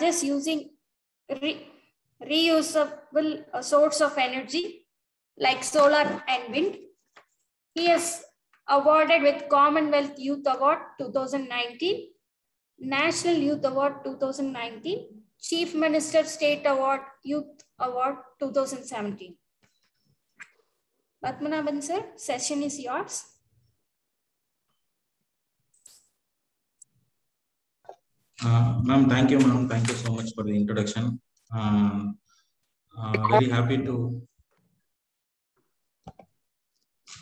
is using reusable source of energy like solar and wind. He is awarded with Commonwealth Youth Award 2019, National Youth Award 2019, Chief Minister State Award Youth Award 2017. Padmanabhan sir, session is yours. Ma'am, thank you, ma'am. Thank you so much for the introduction. Very happy to.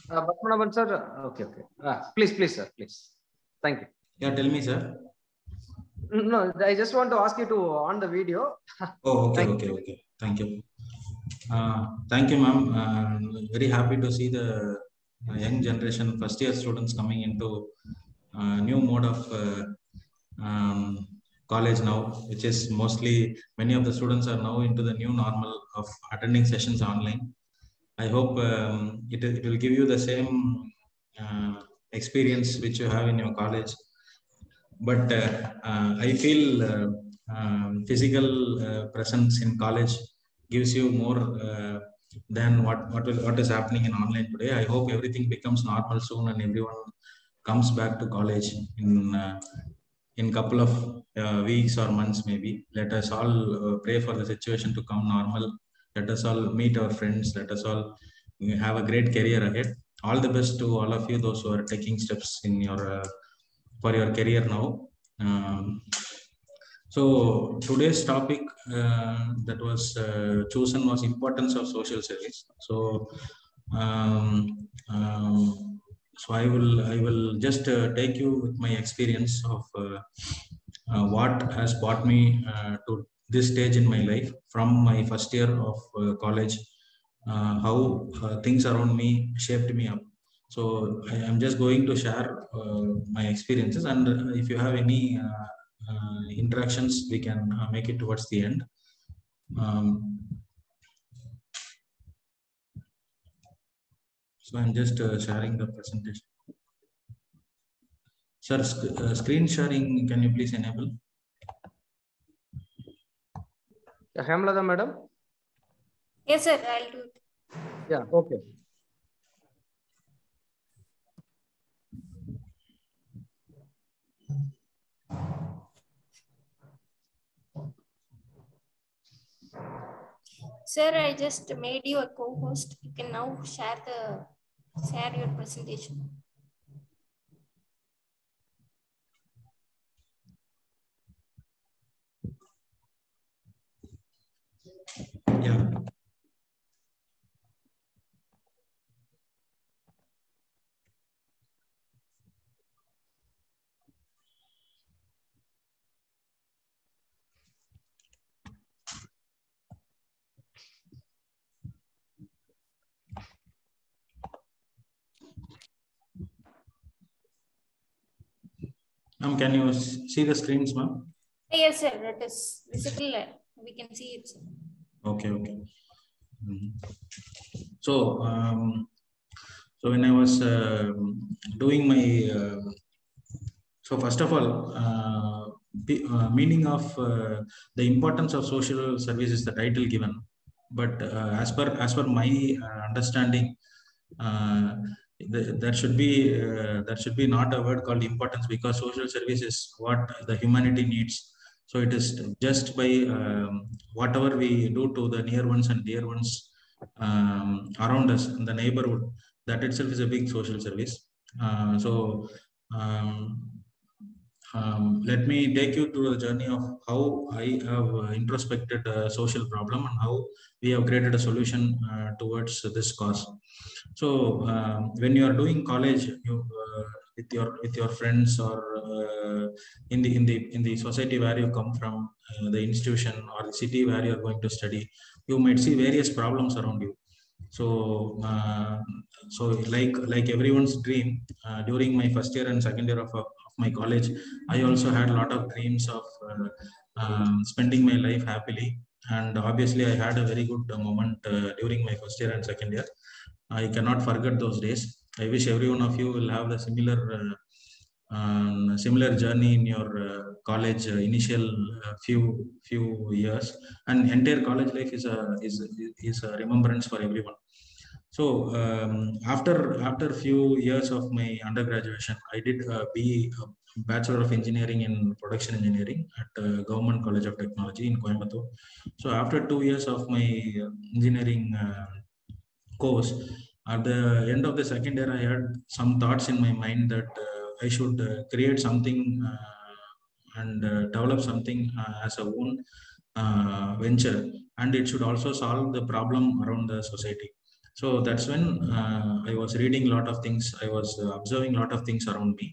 Padmanabhan sir, okay. Please, sir, please. Thank you. Yeah, tell me, sir. No, I just want to ask you to on the video. Oh, okay, okay. Thank you. Thank you, ma'am. Very happy to see the young generation, first year students coming into new mode of college now, which is mostly many of the students are now into the new normal of attending sessions online. I hope it will give you the same experience which you have in your college. But I feel physical presence in college gives you more than what is happening in online today. I hope everything becomes normal soon and everyone comes back to college in couple of weeks or months maybe. Let us all pray for the situation to come normal. Let us all meet our friends. Let us all have a great career ahead. All the best to all of you, those who are taking steps in your for your career now. So today's topic that was chosen was importance of social service. So so I will just take you with my experience of what has brought me to this stage in my life from my first year of college, how things around me shaped me up. So I am just going to share my experiences, and if you have any interactions, we can make it towards the end. So I'm just sharing the presentation. Sir, screen sharing, can you please enable? Hemlata madam? Yes, sir, I'll do it. Yeah, okay. Sir, I just made you a co-host. You can now share your presentation. Yeah. Can you see the screens, ma'am? Yes, sir. It is visible. We can see it, sir. Okay. So, so when I was doing my, so first of all, meaning of the importance of social service is the title given, but as per my understanding, there should be not a word called importance, because social service is what the humanity needs. So it is just by whatever we do to the near ones and dear ones around us in the neighborhood, that itself is a big social service. Let me take you to the journey of how I have introspected a social problem and how we have created a solution towards this cause. So when you are doing college, with your friends, or in the society where you come from, the institution or the city where you are going to study, you might see various problems around you. So like everyone's dream, during my first year and second year of my college, I also had a lot of dreams of spending my life happily, and obviously I had a very good moment during my first year and second year. I cannot forget those days. I wish every one of you will have the similar journey in your college initial few years, and entire college life is a remembrance for everyone. So after few years of my undergraduation, I did BE, Bachelor of Engineering in Production Engineering at Government College of Technology in Coimbatore. So after 2 years of my engineering course, at the end of the second year, I had some thoughts in my mind that I should create something and develop something as a own venture, and it should also solve the problem around the society. So that's when I was reading a lot of things, I was observing a lot of things around me.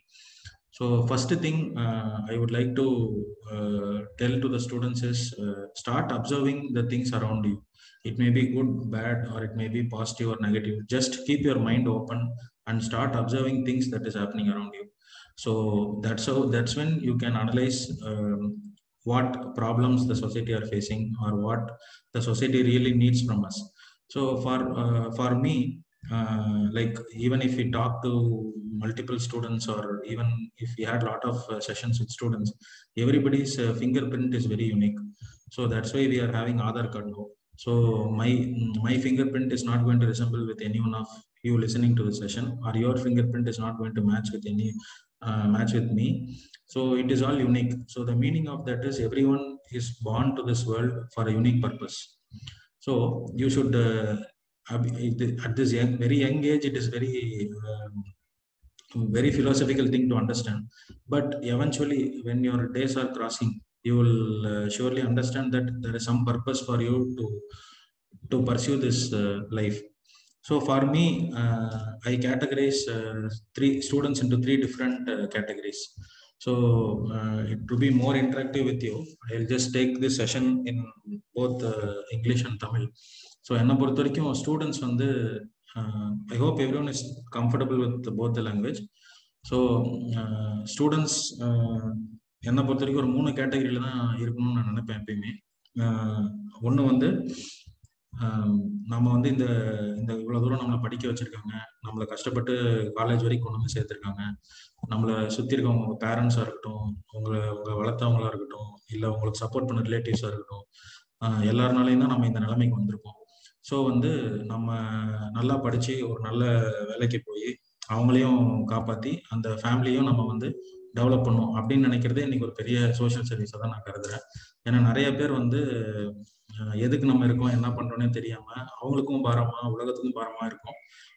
So first thing I would like to tell to the students is start observing the things around you. It may be good, bad, or it may be positive or negative. Just keep your mind open and start observing things that is happening around you. So that's when you can analyze what problems the society are facing, or what the society really needs from us. So for me, like even if we talk to multiple students, or even if we had a lot of sessions with students, everybody's fingerprint is very unique. So that's why we are having Aadhaar card now. So my fingerprint is not going to resemble with anyone of you listening to the session, or your fingerprint is not going to match with any match with me. So it is all unique. So the meaning of that is everyone is born to this world for a unique purpose. So you should at this very young age, it is very philosophical thing to understand, but eventually when your days are crossing, you will surely understand that there is some purpose for you to pursue this life. So for me, I categorize three students into three different categories. So to be more interactive with you, I'll just take this session in both English and Tamil. So என்ன பொறுத்த வரைக்கும் students வந்து I hope everyone is comfortable with both the language. So students என்னை பொறுத்த வரைக்கும் ஒரு 3 கேட்டகரியில தான் இருக்கணும்னு நான் நினைப்பேன் எப்பயுமே. ஒன்று வந்து நம்ம வந்து இந்த இவ்வளவு தூரம் நம்மளை படிக்க வச்சிருக்காங்க, நம்மளை கஷ்டப்பட்டு காலேஜ் வரைக்கும் கொண்டு வந்து சேர்த்திருக்காங்க, நம்மளை சுத்தி இருக்கவங்க, உங்க பேரண்ட்ஸா இருக்கட்டும், உங்க வளர்த்தவங்களா இருக்கட்டும், இல்ல உங்களுக்கு சப்போர்ட் பண்ண ரிலேட்டிவ்ஸா இருக்கட்டும், எல்லாருனாலையும் தான் நம்ம இந்த நிலைமைக்கு வந்திருக்கோம். ஸோ வந்து நம்ம நல்லா படிச்சு ஒரு நல்ல வேலைக்கு போய் அவங்களையும் காப்பாத்தி அந்த ஃபேமிலியும் நம்ம வந்து டெவலப் பண்ணும் அப்படின்னு நினைக்கிறதே இன்னைக்கு ஒரு பெரிய சோஷியல் சர்வீஸை தான் நான் கருதுறேன். ஏன்னா நிறைய பேர் வந்து எதுக்கு நம்ம இருக்கோம், என்ன பண்றோன்னே தெரியாம அவங்களுக்கும் பாரமா, உலகத்துக்கும் பாரமா இருக்கும்.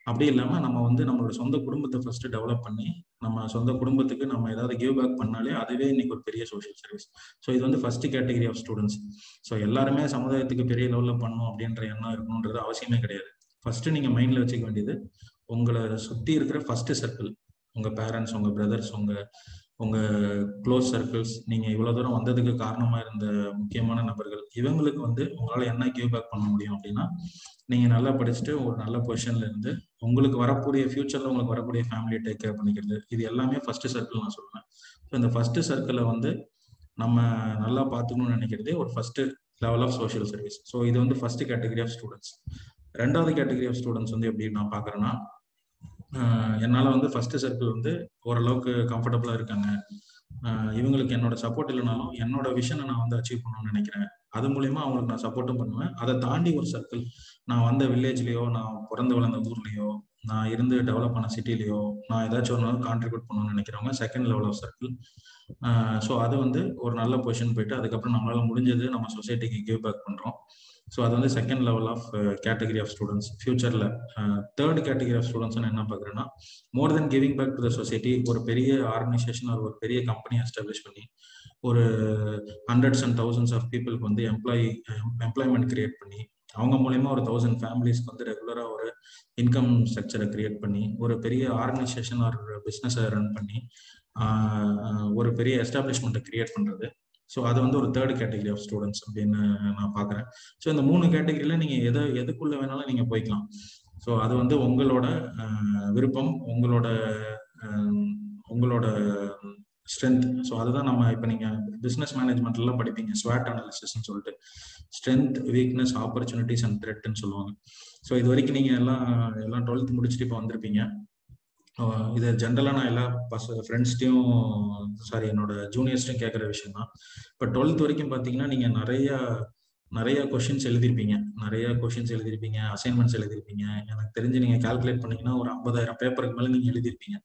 அப்படி இல்லாம நம்ம வந்து நம்மளோட சொந்த குடும்பத்தை ஃபர்ஸ்ட் டெவலப் பண்ணி நம்ம சொந்த குடும்பத்துக்கு நம்ம ஏதாவது கிவ் பேக் பண்ணாலே அதுவே இன்னைக்கு ஒரு பெரிய சோஷியல் சர்வீஸ். ஸோ இது வந்து first category of students. So எல்லாருமே சமுதாயத்துக்கு பெரிய லெவல்ல பண்ணணும் அப்படின்ற எண்ணம் இருக்கணுன்றது அவசியமே கிடையாது. ஃபர்ஸ்ட் நீங்க மைண்ட்ல வச்சுக்க வேண்டியது உங்களை சுத்தி இருக்கிற ஃபர்ஸ்ட் சர்க்கிள், உங்க பேரண்ட்ஸ், உங்க பிரதர்ஸ், உங்க க்ளோஸ் சர்க்கிள்ஸ், நீங்க இவ்வளவு தூரம் வந்ததுக்கு காரணமா இருந்த முக்கியமான நபர்கள், இவங்களுக்கு வந்து உங்களால என்ன கிவ் பேக் பண்ண முடியும் அப்படின்னா, நீங்க நல்லா படிச்சுட்டு ஒரு நல்ல பொசிஷன்ல இருந்து உங்களுக்கு வரக்கூடிய ஃபியூச்சர்ல உங்களுக்கு வரக்கூடிய ஃபேமிலியை டேக் கேர் பண்ணிக்கிறது, இது எல்லாமே ஃபர்ஸ்ட் சர்க்கிள் நான் சொல்லுவேன். ஸோ இந்த ஃபர்ஸ்ட் சர்க்கிளை வந்து நம்ம நல்லா பார்த்துக்கணும்னு நினைக்கிறதே ஒரு first level of social service. So இது வந்து ஃபர்ஸ்ட் கேட்டகரி ஆஃப் ஸ்டூடெண்ட்ஸ். ரெண்டாவது கேட்டகரி ஆஃப் ஸ்டூடெண்ட்ஸ் வந்து எப்படி நான் பாக்குறேன்னா, என்னால வந்து ஃபர்ஸ்ட் சர்க்கிள் வந்து ஓரளவுக்கு கம்ஃபர்டபுளா இருக்காங்க, இவங்களுக்கு என்னோட சப்போர்ட் இல்லைனாலும் என்னோட விஷனை நான் வந்து அச்சீவ் பண்ணணும்னு நினைக்கிறேன், அது மூலியமா அவங்களுக்கு நான் சப்போர்ட்டும் பண்ணுவேன். அதை தாண்டி ஒரு சர்க்கிள், நான் வந்த வில்லேஜ்லயோ, நான் பிறந்து வளர்ந்த ஊர்லயோ, நான் இருந்து டெவலப் பண்ண சிட்டிலயோ நான் ஏதாச்சும் ஒரு கான்ட்ரிபியூட் பண்ணணும்னு நினைக்கிறவங்க second level of circle. So அது வந்து ஒரு நல்ல பொசிஷன் போயிட்டு அதுக்கப்புறம் நம்மளால முடிஞ்சது நம்ம சொசைட்டிக்கு கிவ் பேக் பண்றோம். ஸோ அது வந்து second level of category of students. ஃபியூச்சர்ல தேர்ட் கேட்டகரி ஆஃப் ஸ்டூடெண்ட்ஸ் என்ன பாக்குறேன்னா, more then giving back to the society, ஒரு பெரிய ஆர்கனைசேஷன் ஒரு பெரிய கம்பெனி எஸ்டாப்ளிஷ் பண்ணி ஒரு ஹண்ட்ரட்ஸ் அண்ட் தௌசண்ட்ஸ் ஆஃப் பீப்புளுக்கு வந்து எம்ப்ளாய்மெண்ட் கிரியேட் பண்ணி அவங்க மூலயமா ஒரு 1000 ஃபேமிலிஸ்க்கு வந்து ரெகுலரா ஒரு இன்கம் ஸ்ட்ரக்சரை கிரியேட் பண்ணி ஒரு பெரிய ஆர்கனைசேஷன் ஒரு பிஸ்னஸை ரன் பண்ணி ஒரு பெரிய எஸ்டாப்ளிஷ்மெண்ட்டை கிரியேட் பண்றது. ஸோ அது வந்து ஒரு தேர்ட் கேட்டகரி ஆஃப் ஸ்டூடெண்ட்ஸ் அப்படின்னு நான் பார்க்குறேன். ஸோ இந்த 3 கேட்டகரியில நீங்க எதுக்குள்ள வேணாலும் நீங்க போய்க்கலாம். ஸோ அது வந்து உங்களோட விருப்பம், உங்களோட ஸ்ட்ரென்த். ஸோ அதுதான் நம்ம இப்போ நீங்க பிசினஸ் மேனேஜ்மெண்ட்லாம் படிப்பீங்க, ஸ்வாட் அனாலிசிஸ்ன்னு சொல்லிட்டு, ஸ்ட்ரென்த், வீக்னஸ், ஆப்பர்ச்சுனிட்டிஸ் அண்ட் த்ரெட்னு சொல்லுவாங்க. ஸோ இது வரைக்கும் நீங்க எல்லாம் 12th முடிச்சுட்டு இப்போ வந்திருப்பீங்க. இது ஜென்ரலாக நான் எல்லா ஃப்ரெண்ட்ஸ்டையும் என்னோட ஜூனியர்ஸ்டையும் கேட்குற விஷயம் தான். இப்போ 12th வரைக்கும் பார்த்தீங்கன்னா நீங்கள் நிறைய கொஷின்ஸ் எழுதிருப்பீங்க, அசைன்மெண்ட்ஸ் எழுதிருப்பீங்க. எனக்கு தெரிஞ்சு நீங்கள் கால்குலேட் பண்ணீங்கன்னா ஒரு 50,000 பேப்பருக்கு மேலே நீங்கள் எழுதிருப்பீங்க,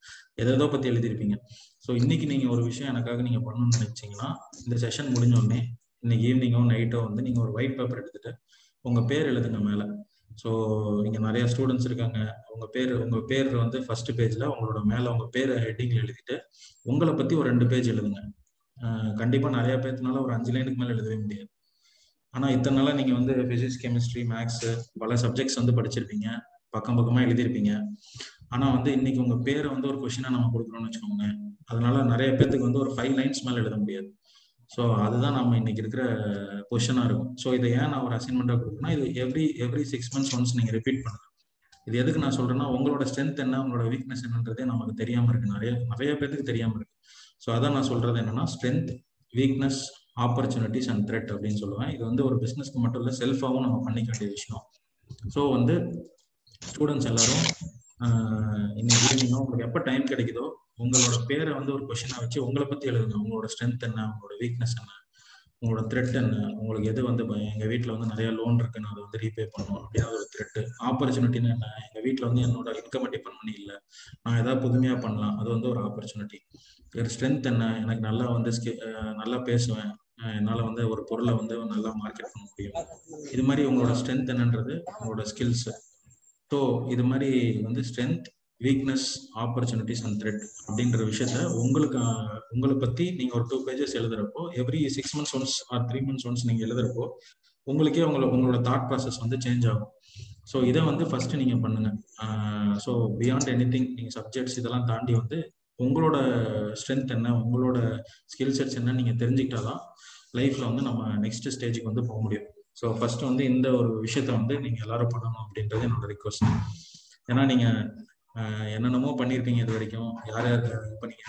எதோ பற்றி எழுதிருப்பீங்க. ஸோ இன்னைக்கு நீங்கள் ஒரு விஷயம் எனக்காக நீங்கள் பண்ணணும்னு நினைச்சீங்கன்னா, இந்த செஷன் முடிஞ்ச உடனே இன்னைக்கு ஈவினிங்கோ நைட்டோ வந்து நீங்கள் ஒரு ஒயிட் பேப்பர் எடுத்துட்டு உங்கள் பேர் எழுதுங்க மேலே. ஸோ இங்கே நிறைய ஸ்டூடெண்ட்ஸ் இருக்காங்க, உங்கள் பேர் வந்து ஃபர்ஸ்ட் பேஜில் உங்களோட மேலே உங்கள் பேரை ஹெட்டிங்கில் எழுதிட்டு உங்களை பற்றி ஒரு 2 பேஜ் எழுதுங்க. கண்டிப்பாக நிறைய பேர்த்துனால ஒரு 5 லைனுக்கு மேலே எழுதவே முடியாது. ஆனால் இத்தனை நாளாக நீங்கள் வந்து ஃபிசிக்ஸ், கெமிஸ்ட்ரி, மேக்ஸு பல சப்ஜெக்ட்ஸ் வந்து படிச்சிருப்பீங்க, பக்கமாக எழுதிருப்பீங்க. ஆனால் வந்து இன்னைக்கு உங்கள் பேரை வந்து ஒரு கொஷினாக நம்ம கொடுக்குறோம்னு வச்சுக்கோங்க, அதனால நிறைய பேர்த்துக்கு வந்து ஒரு 5 லைன்ஸ் மேலே எழுத முடியாது. ஸோ அதுதான் நம்ம இன்னைக்கு இருக்கிற பொசிஷனாக இருக்கும். ஸோ இதை ஏன் நான் ஒரு அசைன்மெண்ட்டாக கொடுக்குறேன்னா, இது எவ்ரி 6 months ஒன்ஸ் நீங்கள் ரிப்பீட் பண்ணுங்க. இது எதுக்கு நான் சொல்றேன்னா, உங்களோட ஸ்ட்ரென்த் என்ன, உங்களோட வீக்னஸ் என்னன்றதே நமக்கு தெரியாம இருக்கு, நிறைய பேருக்கு தெரியாம இருக்கு. ஸோ அதான் நான் சொல்றது என்னன்னா, strength, weakness, opportunities and thread அப்படின்னு சொல்லுவேன். இது வந்து ஒரு பிசினஸ்க்கு மட்டும் இல்லை, செல்ஃபாகவும் நம்ம பண்ணிக்க வேண்டிய விஷயம். ஸோ வந்து ஸ்டூடெண்ட்ஸ் எல்லாரும் இன்னைக்கு ஈவினிங்கோ உங்களுக்கு எப்போ டைம் கிடைக்குதோ உங்களோட பேரை வந்து ஒரு கொஸ்டினா வச்சு உங்களை பத்தி எழுதுங்க. உங்களோட ஸ்ட்ரென்த் என்ன, உங்களோட வீக்னஸ் என்ன, உங்களோட த்ரெட் என்ன, உங்களுக்கு எது வந்து எங்க வீட்டில் வந்து நிறைய லோன் இருக்கு, நான் அதை வந்து ரீபே பண்ணணும் அப்படின்னா ஒரு த்ரெட். ஆப்பர்ச்சுனிட்டின்னு என்ன, எங்க வீட்டில் வந்து என்னோட இன்கம் டிபெண்ட் பண்ணி இல்லை, நான் ஏதாவது புதுமையா பண்ணலாம், அது வந்து ஒரு ஆப்பர்ச்சுனிட்டி. ஸ்ட்ரென்த் என்ன, எனக்கு நல்லா வந்து நல்லா பேசுவேன், என்னால் வந்து ஒரு பொருளை வந்து நல்லா மார்க்கெட் பண்ண முடியும். இது மாதிரி உங்களோட ஸ்ட்ரென்த் என்னன்றது உங்களோட ஸ்கில்ஸ். ஸோ இது மாதிரி வந்து strength, weakness, opportunities and threat அப்படின்ற விஷயத்த உங்களை பத்தி நீங்க ஒரு 2 pages எழுதுறப்போ, every 6 months once or 3 months once நீங்க எழுதுறப்போ உங்களுக்கே உங்களோட தாட் ப்ராசஸ் வந்து சேஞ்ச் ஆகும். ஸோ இதை வந்து ஃபர்ஸ்ட் நீங்க பண்ணுங்க. ஸோ பியாண்ட் எனிதிங், நீங்க சப்ஜெக்ட்ஸ் இதெல்லாம் தாண்டி வந்து உங்களோட ஸ்ட்ரென்த் என்ன, உங்களோட ஸ்கில் செட்ஸ் என்ன நீங்க தெரிஞ்சுக்கிட்டாதான் லைஃப்ல வந்து நம்ம நெக்ஸ்ட் ஸ்டேஜுக்கு வந்து போக முடியும். ஸோ ஃபர்ஸ்ட் வந்து இந்த ஒரு விஷயத்த வந்து நீங்க எல்லாரும் பண்ணணும் அப்படின்றது என்னோட ரிக்வஸ்ட். ஏன்னா நீங்க என்னென்னமோ பண்ணியிருப்பீங்க இது வரைக்கும், யார் இப்போ நீங்க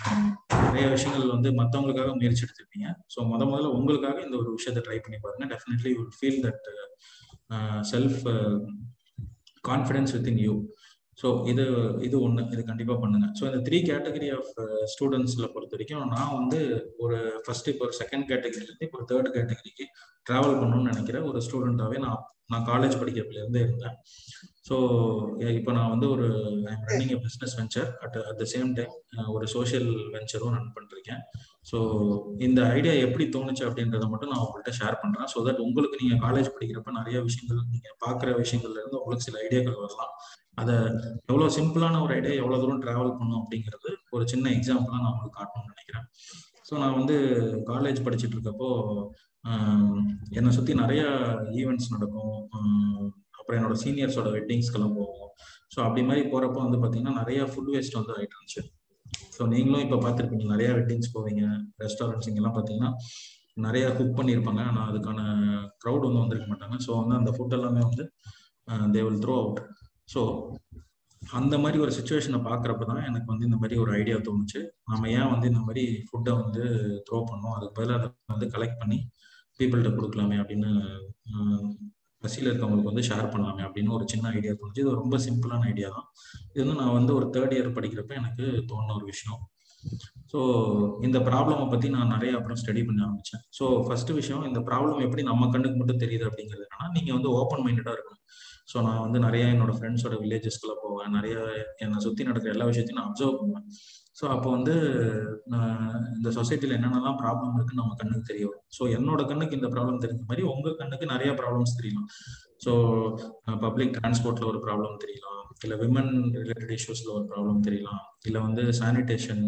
நிறைய விஷயங்கள் வந்து மற்றவங்களுக்காக முயற்சி எடுத்திருப்பீங்க. ஸோ முதல்ல உங்களுக்காக இந்த ஒரு விஷயத்த ட்ரை பண்ணி பாருங்க. Definitely you will feel that self confidence with in you. So இது ஒன்று, இது கண்டிப்பாக பண்ணுங்க. ஸோ இந்த 3 category ஆஃப் ஸ்டூடெண்ட்ஸில் பொறுத்த வரைக்கும் நான் வந்து ஒரு ஃபர்ஸ்ட் இப்போ ஒரு 2nd categoryலேருந்து இப்போ ஒரு 3rd categoryக்கு ட்ராவல் பண்ணணும்னு நினைக்கிற ஒரு ஸ்டூடெண்ட்டாகவே நான் காலேஜ் படிக்கிறதுலேருந்தே இருந்தேன். ஸோ இப்போ நான் வந்து ஒரு running business venture, at the same time ஒரு சோஷியல் வெஞ்சரும் ரன் பண்ணிருக்கேன். ஸோ இந்த ஐடியா எப்படி தோணுச்சு அப்படின்றத மட்டும் நான் உங்கள்கிட்ட ஷேர் பண்ணுறேன். ஸோ தட் உங்களுக்கு நீங்கள் காலேஜ் படிக்கிறப்ப நிறைய விஷயங்கள் நீங்கள் பார்க்குற விஷயங்கள்ல இருந்து உங்களுக்கு சில ஐடியாக்கள் வரலாம். அதை எவ்வளோ சிம்பிளான ஒரு ஐடியா எவ்வளோ தூரம் ட்ராவல் பண்ணும் அப்படிங்கிறது ஒரு சின்ன எக்ஸாம்பிளாக நான் உங்களுக்கு காட்டணும்னு நினைக்கிறேன். ஸோ நான் வந்து காலேஜ் படிச்சுட்டு இருக்கப்போ என்னை சுற்றி நிறைய ஈவெண்ட்ஸ் நடக்கும். அப்புறம் என்னோட சீனியர்ஸோட வெட்டிங்ஸ்க்கெல்லாம் போவோம். ஸோ அப்படி மாதிரி போகிறப்போ வந்து பார்த்தீங்கன்னா நிறைய ஃபுட் வேஸ்ட் வந்து ஆகிட்டு இருந்துச்சு. ஸோ நீங்களும் இப்போ பார்த்துருப்பீங்க, நிறைய வெட்டிங்ஸ் போவீங்க, ரெஸ்டாரண்ட்ஸ் இங்கெல்லாம் பார்த்தீங்கன்னா நிறைய குக் பண்ணியிருப்பாங்க, ஆனால் அதுக்கான க்ரௌட் வந்து வந்திருக்க மாட்டாங்க. ஸோ வந்து அந்த ஃபுட் எல்லாமே வந்து they will throw out. So அந்த மாதிரி ஒரு சுச்சுவேஷனை பார்க்குறப்ப தான் எனக்கு வந்து இந்த மாதிரி ஒரு ஐடியா தோணுச்சு. நம்ம ஏன் வந்து இந்த மாதிரி ஃபுட்டை வந்து த்ரோ பண்ணோம், அதுக்கு பதிலாக அதை வந்து கலெக்ட் பண்ணி பீப்புள்கிட்ட கொடுக்கலாமே அப்படின்னு, பசியில் இருக்கவங்களுக்கு வந்து ஷேர் பண்ணலாமே அப்படின்னு ஒரு சின்ன ஐடியா தோணுச்சு. இது ரொம்ப சிம்பிளான ஐடியா தான். இது வந்து நான் வந்து ஒரு 3rd year படிக்கிறப்ப எனக்கு தோணுன ஒரு விஷயம். ஸோ இந்த ப்ராப்ளமை பற்றி நான் நிறைய அப்புறம் ஸ்டடி பண்ண ஆரம்பித்தேன். ஸோ ஃபர்ஸ்ட் விஷயம், இந்த ப்ராப்ளம் எப்படி நம்ம கண்ணுக்கு மட்டும் தெரியுது அப்படிங்கிறது என்னன்னா, நீங்கள் வந்து ஓப்பன் மைண்டடாக இருக்கணும். ஸோ நான் வந்து நிறைய என்னோட ஃப்ரெண்ட்ஸோட வில்லேஜஸ்க்குள்ள போவேன், நிறைய என்னை சுற்றி நடக்கிற எல்லா விஷயத்தையும் நான் அப்சர்வ் பண்ணுவேன். ஸோ அப்போ வந்து இந்த சொசைட்டியில் என்னென்னலாம் ப்ராப்ளம் இருக்குன்னு நம்ம கண்ணுக்கு தெரிய வரும். ஸோ என்னோட கண்ணுக்கு இந்த ப்ராப்ளம் தெரிஞ்ச மாதிரி உங்கள் கண்ணுக்கு நிறைய ப்ராப்ளம்ஸ் தெரியலாம். ஸோ பப்ளிக் டிரான்ஸ்போர்ட்ல ஒரு ப்ராப்ளம் தெரியலாம், இல்லை விமன் ரிலேட்டட் இஷ்யூஸ்ல ஒரு ப்ராப்ளம் தெரியலாம், இல்லை வந்து சானிடேஷன்,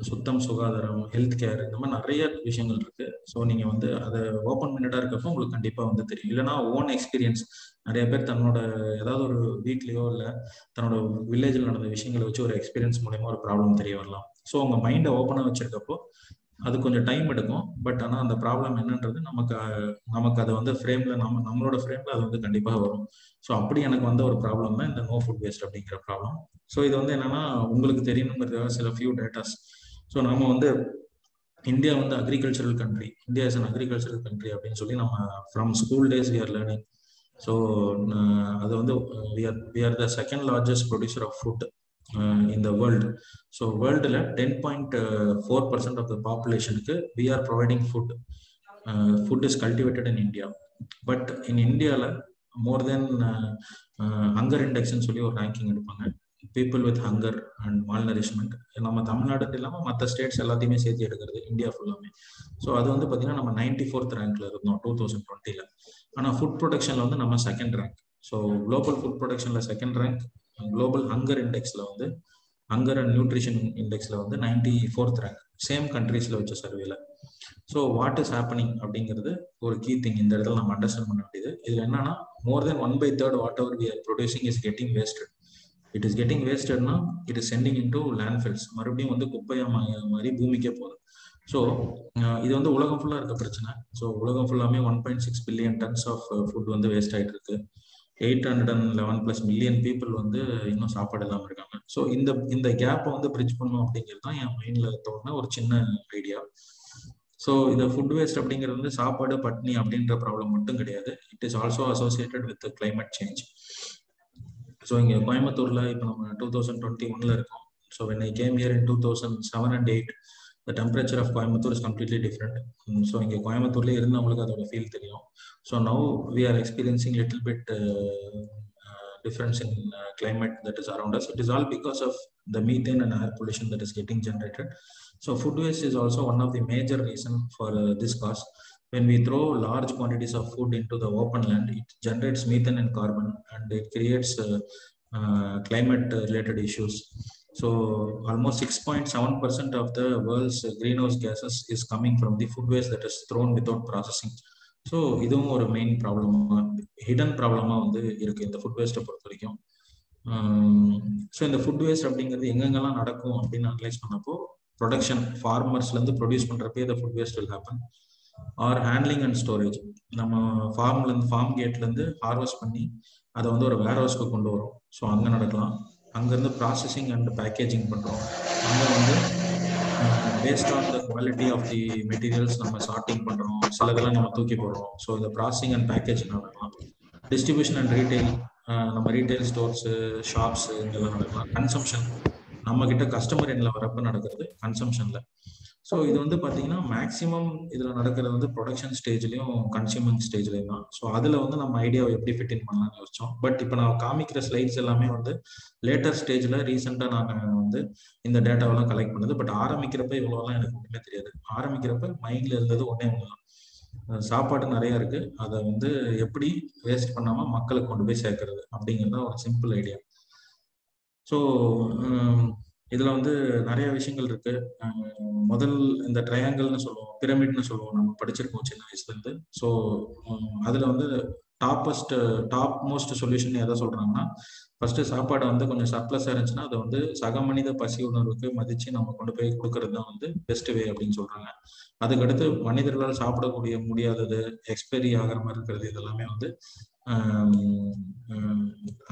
சுத்தம், சுகாதாரம், ஹெல்த் கேர், இந்த மாதிரி நிறைய விஷயங்கள் இருக்கு. ஸோ நீங்க வந்து அதை ஓப்பன் மைண்டடா இருக்கப்போ உங்களுக்கு கண்டிப்பா வந்து தெரியும். இல்லைன்னா ஓன் எக்ஸ்பீரியன்ஸ், நிறைய பேர் தன்னோட ஏதாவது ஒரு வீட்லயோ இல்லை தன்னோட வில்லேஜில் நடந்த விஷயங்களை வச்சு ஒரு எக்ஸ்பீரியன்ஸ் மூலயமா ஒரு ப்ராப்ளம் தெரிய வரலாம். ஸோ உங்க மைண்டை ஓப்பனாக வச்சிருக்கப்போ அது கொஞ்சம் டைம் எடுக்கும். பட் ஆனால் அந்த ப்ராப்ளம் என்னன்றது நமக்கு அதை வந்து ஃப்ரேம்ல நம்மளோட ஃப்ரேம்ல அது வந்து கண்டிப்பாக வரும். ஸோ அப்படி எனக்கு வந்த ஒரு ப்ராப்ளம் தான் இந்த நோ ஃபுட் வேஸ்ட் அப்படிங்கிற ப்ராப்ளம். ஸோ இது வந்து என்னன்னா உங்களுக்கு தெரியணுங்கிறதுக்காக சில ஃபியூ டேட்டாஸ். ஸோ நம்ம வந்து இந்தியா வந்து agricultural country, India is an agricultural country அப்படின்னு சொல்லி நம்ம from school days we are learning. So அது வந்து we are the second largest producer of food in the world. So world 10.4% of the population we are providing food. Food is cultivated in India, but in India more than hunger index னு சொல்லி ஒரு ranking எடுப்பாங்க. people with hunger and malnourishment. நம்ம தமிழ்நாடு இல்லாம மற்ற states எல்லாத்தையுமே சேர்த்து எடுக்கிறது இந்தியா ஃபுல்லாமே. ஸோ அது வந்து பார்த்தீங்கன்னா நம்ம 94th ரேங்க்ல இருந்தோம் 2020ல. ஆனால் ஃபுட் ப்ரொடக்ஷன்ல வந்து நம்ம second rank. So global food ப்ரொடக்ஷன்ல செகண்ட் ரேங்க், குளோபல் ஹங்கர் இண்டெக்ஸ்ல வந்து ஹங்கர் அண்ட் நியூட்ரிஷன் இண்டெக்ஸ்ல வந்து 94th ரேங்க், சேம் கண்ட்ரீஸ்ல வச்ச சர்வேல. ஸோ வாட் இஸ் ஹேப்பனிங் அப்படிங்கிறது ஒரு கீ திங் இந்த இடத்துல நம்ம அண்டர்ஸ்டாண்ட் பண்ண வேண்டியது. இதுல என்னன்னா more then 1/3 whatever we are producing is getting wasted. It is getting வேஸ்டட்னா it is sending in to landfills, மறுபடியும் வந்து குப்பையா மாதிரி பூமிக்கே போகுது. ஸோ இது வந்து உலகம் ஃபுல்லா இருக்க பிரச்சனை. ஸோ உலகம் ஃபுல்லாமே 1.6 பில்லியன் டன்ஸ் ஆஃப் ஃபுட் வந்து வேஸ்ட் ஆயிட்டு இருக்கு. 811+ மில்லியன் பீப்புள் வந்து இன்னும் சாப்பாடு இல்லாமல் இருக்காங்க. ஸோ இந்த கேப்பை வந்து பிரிட்ஜ் பண்ணும் அப்படிங்கிறது தான் என் மைண்ட்ல தோணுன ஒரு சின்ன ஐடியா. ஸோ இந்த ஃபுட் வேஸ்ட் அப்படிங்கிறது வந்து சாப்பாடு பட்னி அப்படின்ற ப்ராப்ளம் மட்டும் கிடையாது. It is also associated with climate change. So இங்கே கோயம்புத்தூர்ல இப்போ நம்ம 2021ல இருக்கோம். So when I came here in 2007 and 8, the temperature of Coimbatore is completely different. So இங்கே கோயம்புத்தூர்லேயே இருந்தவங்களுக்கு அதோட ஃபீல் தெரியும். So now we are experiencing little bit difference in climate that is around us. It is all because of the methane and air pollution that is getting generated. So food waste is also one of the major reason for this cause. When we throw large quantities of food into the open land, it generates methane and carbon, and it creates climate related issues. So almost 6.7% of the world's greenhouse gases is coming from the food waste that is thrown without processing. So இதுவும் ஒரு main ப்ராப்ளமா, hidden ப்ராப்ளமா வந்து இருக்கு இந்த food வேஸ்ட்டை பொறுத்த வரைக்கும். So இந்த ஃபுட் வேஸ்ட் அப்படிங்கிறது எங்கெங்கெல்லாம் நடக்கும் அப்படின்னு அனலைஸ் பண்ணப்போ, ப்ரொடக்ஷன் ஃபார்மர்ஸ்லேருந்து ப்ரொடியூஸ் பண்ணுறப்பே இந்த food waste will happen. R handling and storage, நம்ம ஃபார்ம் கேட்லேருந்து ஹார்வெஸ்ட் பண்ணி அதை வந்து ஒரு வேர் ஹவுஸ்க்கு கொண்டு வரோம். ஸோ அங்கே நடக்கலாம். அங்கேருந்து ப்ராசஸிங் அண்ட் பேக்கேஜிங் பண்ணுறோம். அங்கே வந்து based on the quality of the materials நம்ம சார்ட்டிங் பண்ணுறோம், சிலதெல்லாம் நம்ம தூக்கி போடுறோம். ஸோ இந்த ப்ராசஸிங் அண்ட் பேக்கேஜிங் நடக்கலாம். டிஸ்ட்ரிபியூஷன் அண்ட் ரீட்டைல், நம்ம ரீட்டைல் ஸ்டோர்ஸு, ஷாப்ஸு இதெல்லாம் நடக்கலாம். கன்சம்ஷன், நம்ம கிட்ட கஸ்டமர் எண்ணில் வரப்போ நடக்கிறது கன்சம்ஷனில். ஸோ இது வந்து பார்த்தீங்கன்னா மேக்ஸிமம் இதில் நடக்கிறது வந்து ப்ரொடக்ஷன் ஸ்டேஜ்லையும் கன்சியூமிங் ஸ்டேஜ்லையும் தான். ஸோ அதில் வந்து நம்ம ஐடியாவை எப்படி ஃபிட் இன் பண்ணலாம்னு யோசிச்சோம். பட் இப்போ நான் காமிக்கிற ஸ்லைட்ஸ் எல்லாமே வந்து லேட்டர் ஸ்டேஜில் ரீசெண்டாக நாங்கள் வந்து இந்த டேட்டாவெல்லாம் கலெக்ட் பண்ணுது. பட் ஆரம்பிக்கிறப்ப இவ்வளோலாம் எனக்கு ஒன்றுமே தெரியாது. ஆரம்பிக்கிறப்ப மைண்டில் இருந்தது ஒன்றே ஒன்று தான், சாப்பாடு நிறையா இருக்கு, அதை வந்து எப்படி வேஸ்ட் பண்ணாமல் மக்களுக்கு கொண்டு போய் சேர்க்கறது அப்படிங்கிறது ஒரு சிம்பிள் ஐடியா. ஸோ இதுல வந்து நிறைய விஷயங்கள் இருக்கு. முதல் இந்த ட்ரையாங்கிள்னு சொல்லுவோம், பிரமிட்னு சொல்லுவோம், நம்ம படிச்சிருக்கோம் சின்ன வயசுல இருந்து. ஸோ அதுல வந்து டாப் மோஸ்ட் சொல்யூஷன் எதை சொல்றாங்கன்னா, ஃபர்ஸ்ட் சாப்பாடு வந்து கொஞ்சம் சர்ப்ளஸா இருந்துச்சுன்னா அதை வந்து சக மனித பசி உணர்வுக்கு மதிச்சு நம்ம கொண்டு போய் கொடுக்கறது தான் வந்து பெஸ்ட் வே அப்படின்னு சொல்றாங்க. அதுக்கடுத்து மனிதர்களால் சாப்பிடக்கூடிய முடியாதது, எக்ஸ்பைரி ஆகிற மாதிரி இருக்கிறது, இதெல்லாமே வந்து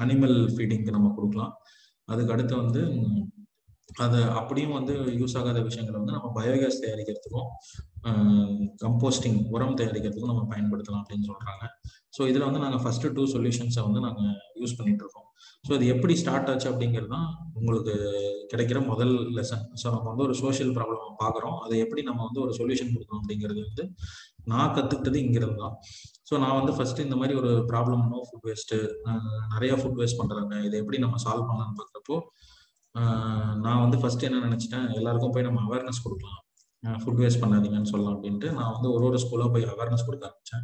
அனிமல் ஃபீடிங்க்கு நம்ம கொடுக்கலாம். அதுக்கு அடுத்து வந்து அது அப்படியும் வந்து யூஸ் ஆகாத விஷயங்களை வந்து நம்ம பயோகேஸ் தயாரிக்கிறதுக்கும் கம்போஸ்டிங் உரம் தயாரிக்கிறதுக்கும் நம்ம பயன்படுத்தலாம் அப்படின்னு சொல்றாங்க. ஸோ இதுல வந்து நாங்கள் ஃபர்ஸ்ட் 2 சொல்யூஷன்ஸை வந்து நாங்கள் யூஸ் பண்ணிட்டு இருக்கோம். ஸோ இது எப்படி ஸ்டார்ட் ஆச்சு அப்படிங்கிறது தான் உங்களுக்கு கிடைக்கிற முதல் லெசன். ஸோ நம்ம வந்து ஒரு சோஷியல் ப்ராப்ளம் பார்க்குறோம், அதை எப்படி நம்ம வந்து ஒரு சொல்யூஷன் கொடுக்கணும் அப்படிங்கிறது வந்து நான் கற்றுக்கிட்டது இங்கிருந்து தான். ஸோ நான் வந்து ஃபர்ஸ்ட் இந்த மாதிரி ஒரு ப்ராப்ளம், ஃபுட் வேஸ்ட்டு, நிறைய ஃபுட் வேஸ்ட் பண்ணுறாங்க, இதை எப்படி நம்ம சால்வ் பண்ணலாம்னு பார்க்குறப்போ நான் வந்து ஃபர்ஸ்ட் என்ன நினைச்சிட்டேன், எல்லாருக்கும் போய் நம்ம அவேர்னஸ் கொடுக்கலாம், ஃபுட் வேஸ்ட் பண்ணாதீங்கன்னு சொல்லலாம் அப்படின்ட்டு நான் வந்து ஒரு ஸ்கூலாக போய் அவேர்னஸ் கொடுக்க ஆரம்பித்தேன்.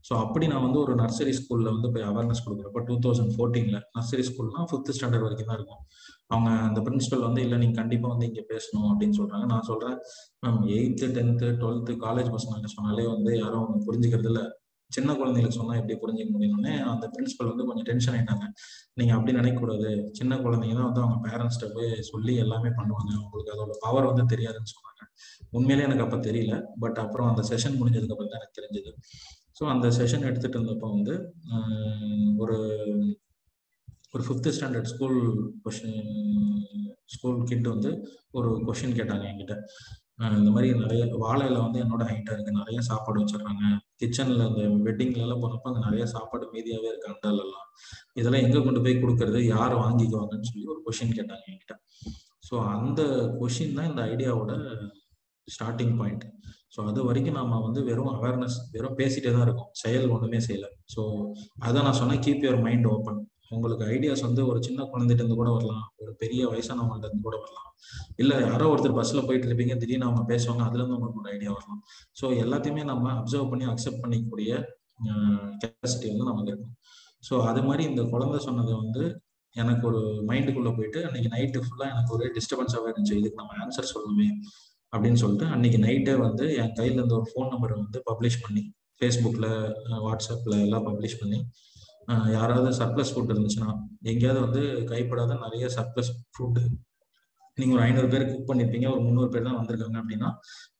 ஸோ அப்படி நான் வந்து ஒரு நர்சரி ஸ்கூலில் வந்து போய் அவேர்னஸ் கொடுக்குறப்ப 2014 நர்சரி ஸ்கூல்னா 5th ஸ்டாண்டர்ட் வரைக்கும் தான் இருக்கும். அவங்க அந்த பிரின்சிபல் வந்து இல்லை நீங்கள் கண்டிப்பாக வந்து இங்கே பேசணும் அப்படின்னு சொல்கிறாங்க. நான் சொல்கிறேன், ma'am 8th 10th 12th college பசங்க சொன்னாலே வந்து யாரும் புரிஞ்சுக்கிறது இல்லை, சின்ன குழந்தைங்களுக்கு சொன்னா எப்படி புரிஞ்சுக்க முடியும்னு அந்த பிரின்சிபல் வந்து கொஞ்சம் டென்ஷன் ஆயிட்டாங்க. நீங்க அப்படி நினைக்கக்கூடாது, சின்ன குழந்தைங்க தான் வந்து அவங்க பேரண்ட்ஸ்ட போய் சொல்லி எல்லாமே பண்ணுவாங்க, உங்களுக்கு அதோட பவர் வந்து தெரியாதுன்னு சொன்னாங்க. உண்மையிலே எனக்கு அப்ப தெரியல, பட் அப்புறம் அந்த செஷன் முடிஞ்சதுக்கு அப்புறம் தான் எனக்கு தெரிஞ்சது. ஸோ அந்த செஷன் எடுத்துட்டு இருந்தப்போ வந்து ஒரு 5th ஸ்டாண்டர்ட் ஸ்கூல் கிட் வந்து ஒரு கொஸ்டின் கேட்டாங்க என்கிட்ட. இந்த மாதிரி நிறைய வாழையில வந்து என்னோட ஹைட்டா இருக்கு, நிறைய சாப்பாடு வச்சிடுறாங்க. கிச்சன்ல இந்த வெட்டிங்ல எல்லாம் போனப்ப அங்க நிறைய சாப்பாடு மீதியாவே இருக்கு அண்டால எல்லாம். இதெல்லாம் எங்க கொண்டு போய் கொடுக்கறது, யார் வாங்கிக்குவாங்கன்னு சொல்லி ஒரு கொஸ்டின் கேட்டாங்க என்கிட்ட. ஸோ அந்த கொஷின் தான் இந்த ஐடியாவோட ஸ்டார்டிங் பாயிண்ட். ஸோ அது வரைக்கும் நம்ம வந்து வெறும் அவேர்னஸ், வெறும் பேசிட்டே தான் இருக்கோம், செயல் ஒன்றுமே செய்யலை. ஸோ அதான் நான் சொன்னேன், கீப் யுவர் மைண்ட் ஓப்பன். உங்களுக்கு ஐடியாஸ் வந்து ஒரு சின்ன குழந்தைகிட்ட இருந்து கூட வரலாம், ஒரு பெரிய வயசானவங்கள்ட்ட இருந்து கூட வரலாம், இல்லை யாரோ ஒருத்தர் பஸ்ல போயிட்டு இருப்பீங்க, திடீர்னு அவங்க பேசுவாங்க, அதுல இருந்து உங்களுக்கு ஒரு ஐடியா வரலாம். ஸோ எல்லாத்தையுமே நம்ம அப்சர்வ் பண்ணி அக்செப்ட் பண்ணிக்கக்கூடிய கெப்பாசிட்டி வந்து நமக்கு இருக்கும். ஸோ அது மாதிரி இந்த குழந்தை சொன்னது வந்து எனக்கு ஒரு மைண்டுக்குள்ள போயிட்டு அன்னைக்கு நைட்டு ஃபுல்லா எனக்கு ஒரு டிஸ்டர்பன்ஸாகவே இருந்துச்சு. இதுக்கு நம்ம ஆன்சர் சொல்லணுமே அப்படின்னு சொல்லிட்டு அன்னைக்கு நைட்டே வந்து என் கையில இருந்த ஒரு ஃபோன் நம்பரை வந்து பப்ளிஷ் பண்ணி ஃபேஸ்புக்ல, வாட்ஸ்அப்ல எல்லாம் பப்ளிஷ் பண்ணி, யாராவது சர்ப்ளஸ் ஃபுட் இருந்துச்சுன்னா, எங்கேயாவது வந்து கைப்படாத நிறைய சர்ப்ளஸ் ஃபுட், நீங்க ஒரு 500 பேர் குக் பண்ணிருப்பீங்க, ஒரு 300 பேர் தான் வந்திருக்காங்க அப்படின்னா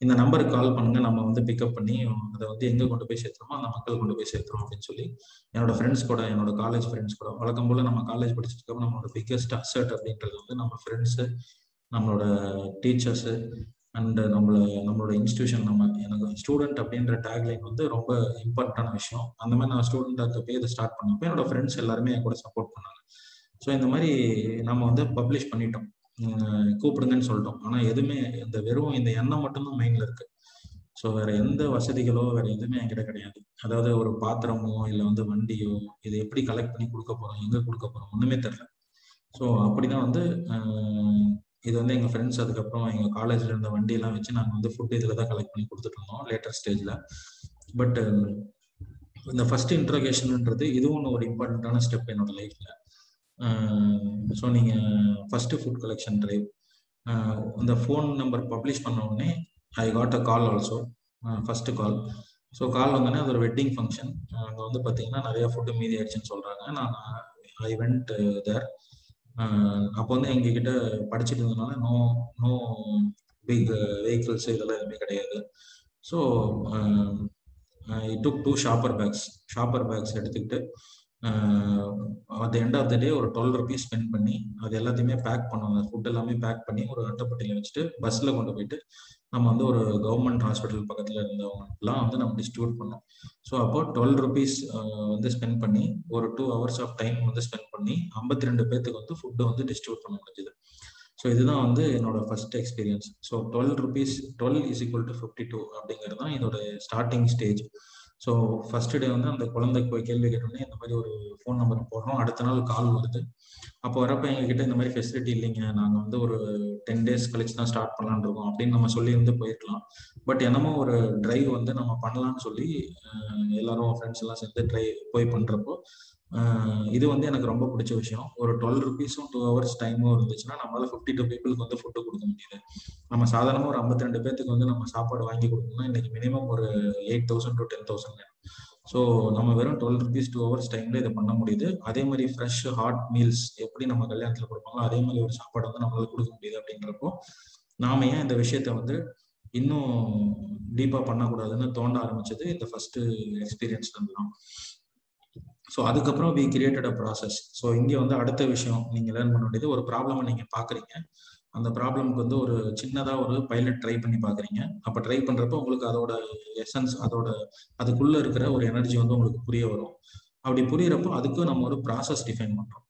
இந்த நம்பருக்கு கால் பண்ணுங்க, நம்ம வந்து பிக்கப் பண்ணி அதை வந்து எங்க கொண்டு போய் சேர்த்துறோமோ அந்த மக்கள் கொண்டு போய் சேர்த்துறோம் அப்படின்னு சொல்லி என்னோட ஃப்ரெண்ட்ஸ் கூட, என்னோட காலேஜ் ஃப்ரெண்ட்ஸ் கூட, வழக்கம் போல நம்ம காலேஜ் படிச்சிருக்கோம், நம்மளோட பிக்கெஸ்ட் அசர்ட் அப்படின்றது வந்து நம்ம ஃப்ரெண்ட்ஸு, நம்மளோட டீச்சர்ஸு அண்ட் நம்மளோட இன்ஸ்டிடியூஷன். நம்ம எனக்கு ஸ்டூடெண்ட் அப்படின்ற டேக்லைன் வந்து ரொம்ப இம்பார்ட்டன்டான விஷயம். அந்த மாதிரி நான் ஸ்டூடெண்டாக போய் இதை ஸ்டார்ட் பண்ணப்போ என்னோட ஃப்ரெண்ட்ஸ் எல்லாருமே என் கூட சப்போர்ட் பண்ணாங்க. ஸோ இந்த மாதிரி நம்ம வந்து பப்ளிஷ் பண்ணிட்டோம், கூப்பிடுங்கன்னு சொல்லிட்டோம். ஆனா எதுவுமே, இந்த வெறும் இந்த எண்ணம் மட்டும்தான் மைண்ட்ல இருக்கு. ஸோ வேற எந்த வசதிகளோ வேற எதுவுமே என்கிட்ட கிடையாது. அதாவது ஒரு பாத்திரமோ இல்லை வந்து வண்டியோ, இதை எப்படி கலெக்ட் பண்ணி கொடுக்க போறோம், எங்க கொடுக்க போறோம், ஒண்ணுமே தெரியல. ஸோ அப்படிதான் வந்து இது வந்து எங்க ஃப்ரெண்ட்ஸ், அதுக்கப்புறம் எங்க காலேஜ்ல இருந்த வண்டியெல்லாம் வச்சு நாங்கள் வந்து ஃபுட் இதில் தான் கலெக்ட் பண்ணி கொடுத்துட்டு இருந்தோம் லேட்டர் ஸ்டேஜ்ல. பட் இந்த ஃபர்ஸ்ட் இன்ட்ரோகேஷன்ன்றது இதுவும் ஒரு இம்பார்ட்டன்டான ஸ்டெப் என்னோட லைஃப்ல. ஸோ நீங்க ஃபர்ஸ்ட் ஃபுட் கலெக்ஷன் டிரைவ், இந்த ஃபோன் நம்பர் பப்ளிஷ் பண்ண உடனே I got a call also, first call. So call வந்தோடனே அது ஒரு வெட்டிங் ஃபங்க்ஷன். அங்கே வந்து பார்த்தீங்கன்னா நிறைய ஃபுட்டு மீதி ஆயிடுச்சுன்னு சொல்றாங்க. நான் ஐ வெண்ட் தேர். அப்போ வந்து எங்ககிட்ட படிச்சுட்டு இருந்ததுனால நோ பிக் வெஹிக்கிள்ஸ் இதெல்லாம் எதுவுமே கிடையாது. So I took 2 shopper bags எடுத்துக்கிட்டு at end of the day ஒரு 12 rupees ஸ்பெண்ட் பண்ணி அது எல்லாத்தையுமே பேக் பண்ணுவாங்க, ஃபுட் எல்லாமே பேக் பண்ணி ஒரு அட்டைப்பட்டியில வச்சுட்டு பஸ்ல கொண்டு போயிட்டு நம்ம வந்து ஒரு கவர்மெண்ட் ஹாஸ்பிட்டல் பக்கத்துல இருந்தவங்கலாம் வந்து நம்ம டிஸ்ட்ரிபியூட் பண்ணோம். ஸோ அப்போ 12 rupees வந்து ஸ்பெண்ட் பண்ணி ஒரு 2 hours ஆஃப் டைம் வந்து ஸ்பெண்ட் பண்ணி 52 பேத்துக்கு வந்து ஃபுட்டு வந்து டிஸ்ட்ரிபியூட் பண்ண முடிஞ்சது. ஸோ இதுதான் வந்து என்னோட first experience. So 12 rupees, 12 is equal to 52 அப்படிங்கிறது தான் இதோட starting stage. So first day வந்து அந்த குழந்தைக்கு போய் கேள்வி கேட்டோடனே இந்த மாதிரி ஒரு ஃபோன் நம்பர் போடுறோம், அடுத்த நாள் கால் வருது. அப்போ வரப்போ எங்ககிட்ட இந்த மாதிரி ஃபெசிலிட்டி இல்லைங்க, நாங்கள் வந்து ஒரு 10 days கழிச்சு தான் ஸ்டார்ட் பண்ணலான்னு இருக்கோம் அப்படின்னு நம்ம சொல்லி வந்து போயிருக்கலாம். பட் என்னமோ ஒரு டிரைவ் வந்து நம்ம பண்ணலாம்னு சொல்லி எல்லாரும் ஃப்ரெண்ட்ஸ் எல்லாம் சேர்ந்து போய் பண்றப்போ இது வந்து எனக்கு ரொம்ப பிடிச்ச விஷயம். ஒரு 12 rupeesம் 2 hours டைமும் இருந்துச்சுன்னா நம்மளால 52 பீப்புளுக்கு வந்து ஃபுட்டு கொடுக்க முடியுது. நம்ம சாதாரணமாக ஒரு 52 பேத்துக்கு வந்து நம்ம சாப்பாடு வாங்கி கொடுக்கணும்னா இன்னைக்கு மினிமம் ஒரு 8,000 to 10,000 வேணும். ஸோ நம்ம வெறும் 12 rupees 2 hours டைம்ல இதை பண்ண முடியுது. அதே மாதிரி ஃப்ரெஷ் ஹாட் மீல்ஸ் எப்படி நம்ம கல்யாணத்துல கொடுப்பாங்களோ அதே மாதிரி ஒரு சாப்பாடு வந்து நம்மளால கொடுக்க முடியுது. அப்படின்றப்போ நாம ஏன் இந்த விஷயத்த வந்து இன்னும் டீப்பா பண்ணக்கூடாதுன்னு தோண்ட ஆரம்பிச்சது இந்த ஃபர்ஸ்ட் எக்ஸ்பீரியன்ஸ்ல இருந்து தான். ஸோ அதுக்கப்புறம் we created a process. So இங்கே வந்து அடுத்த விஷயம் நீங்க லேர்ன் பண்ண வேண்டியது, ஒரு ப்ராப்ளமை நீங்க பாக்குறீங்க, அந்த ப்ராப்ளம்க்கு வந்து ஒரு சின்னதா ஒரு பைலட் ட்ரை பண்ணி பாக்குறீங்க. அப்ப ட்ரை பண்றப்போ உங்களுக்கு அதோட எசன்ஸ், அதோட அதுக்குள்ள இருக்கிற ஒரு எனர்ஜி வந்து உங்களுக்கு புரிய வரும். அப்படி புரியறப்போ அதுக்கு நம்ம ஒரு ப்ராசஸ் டிஃபைன் பண்றோம்.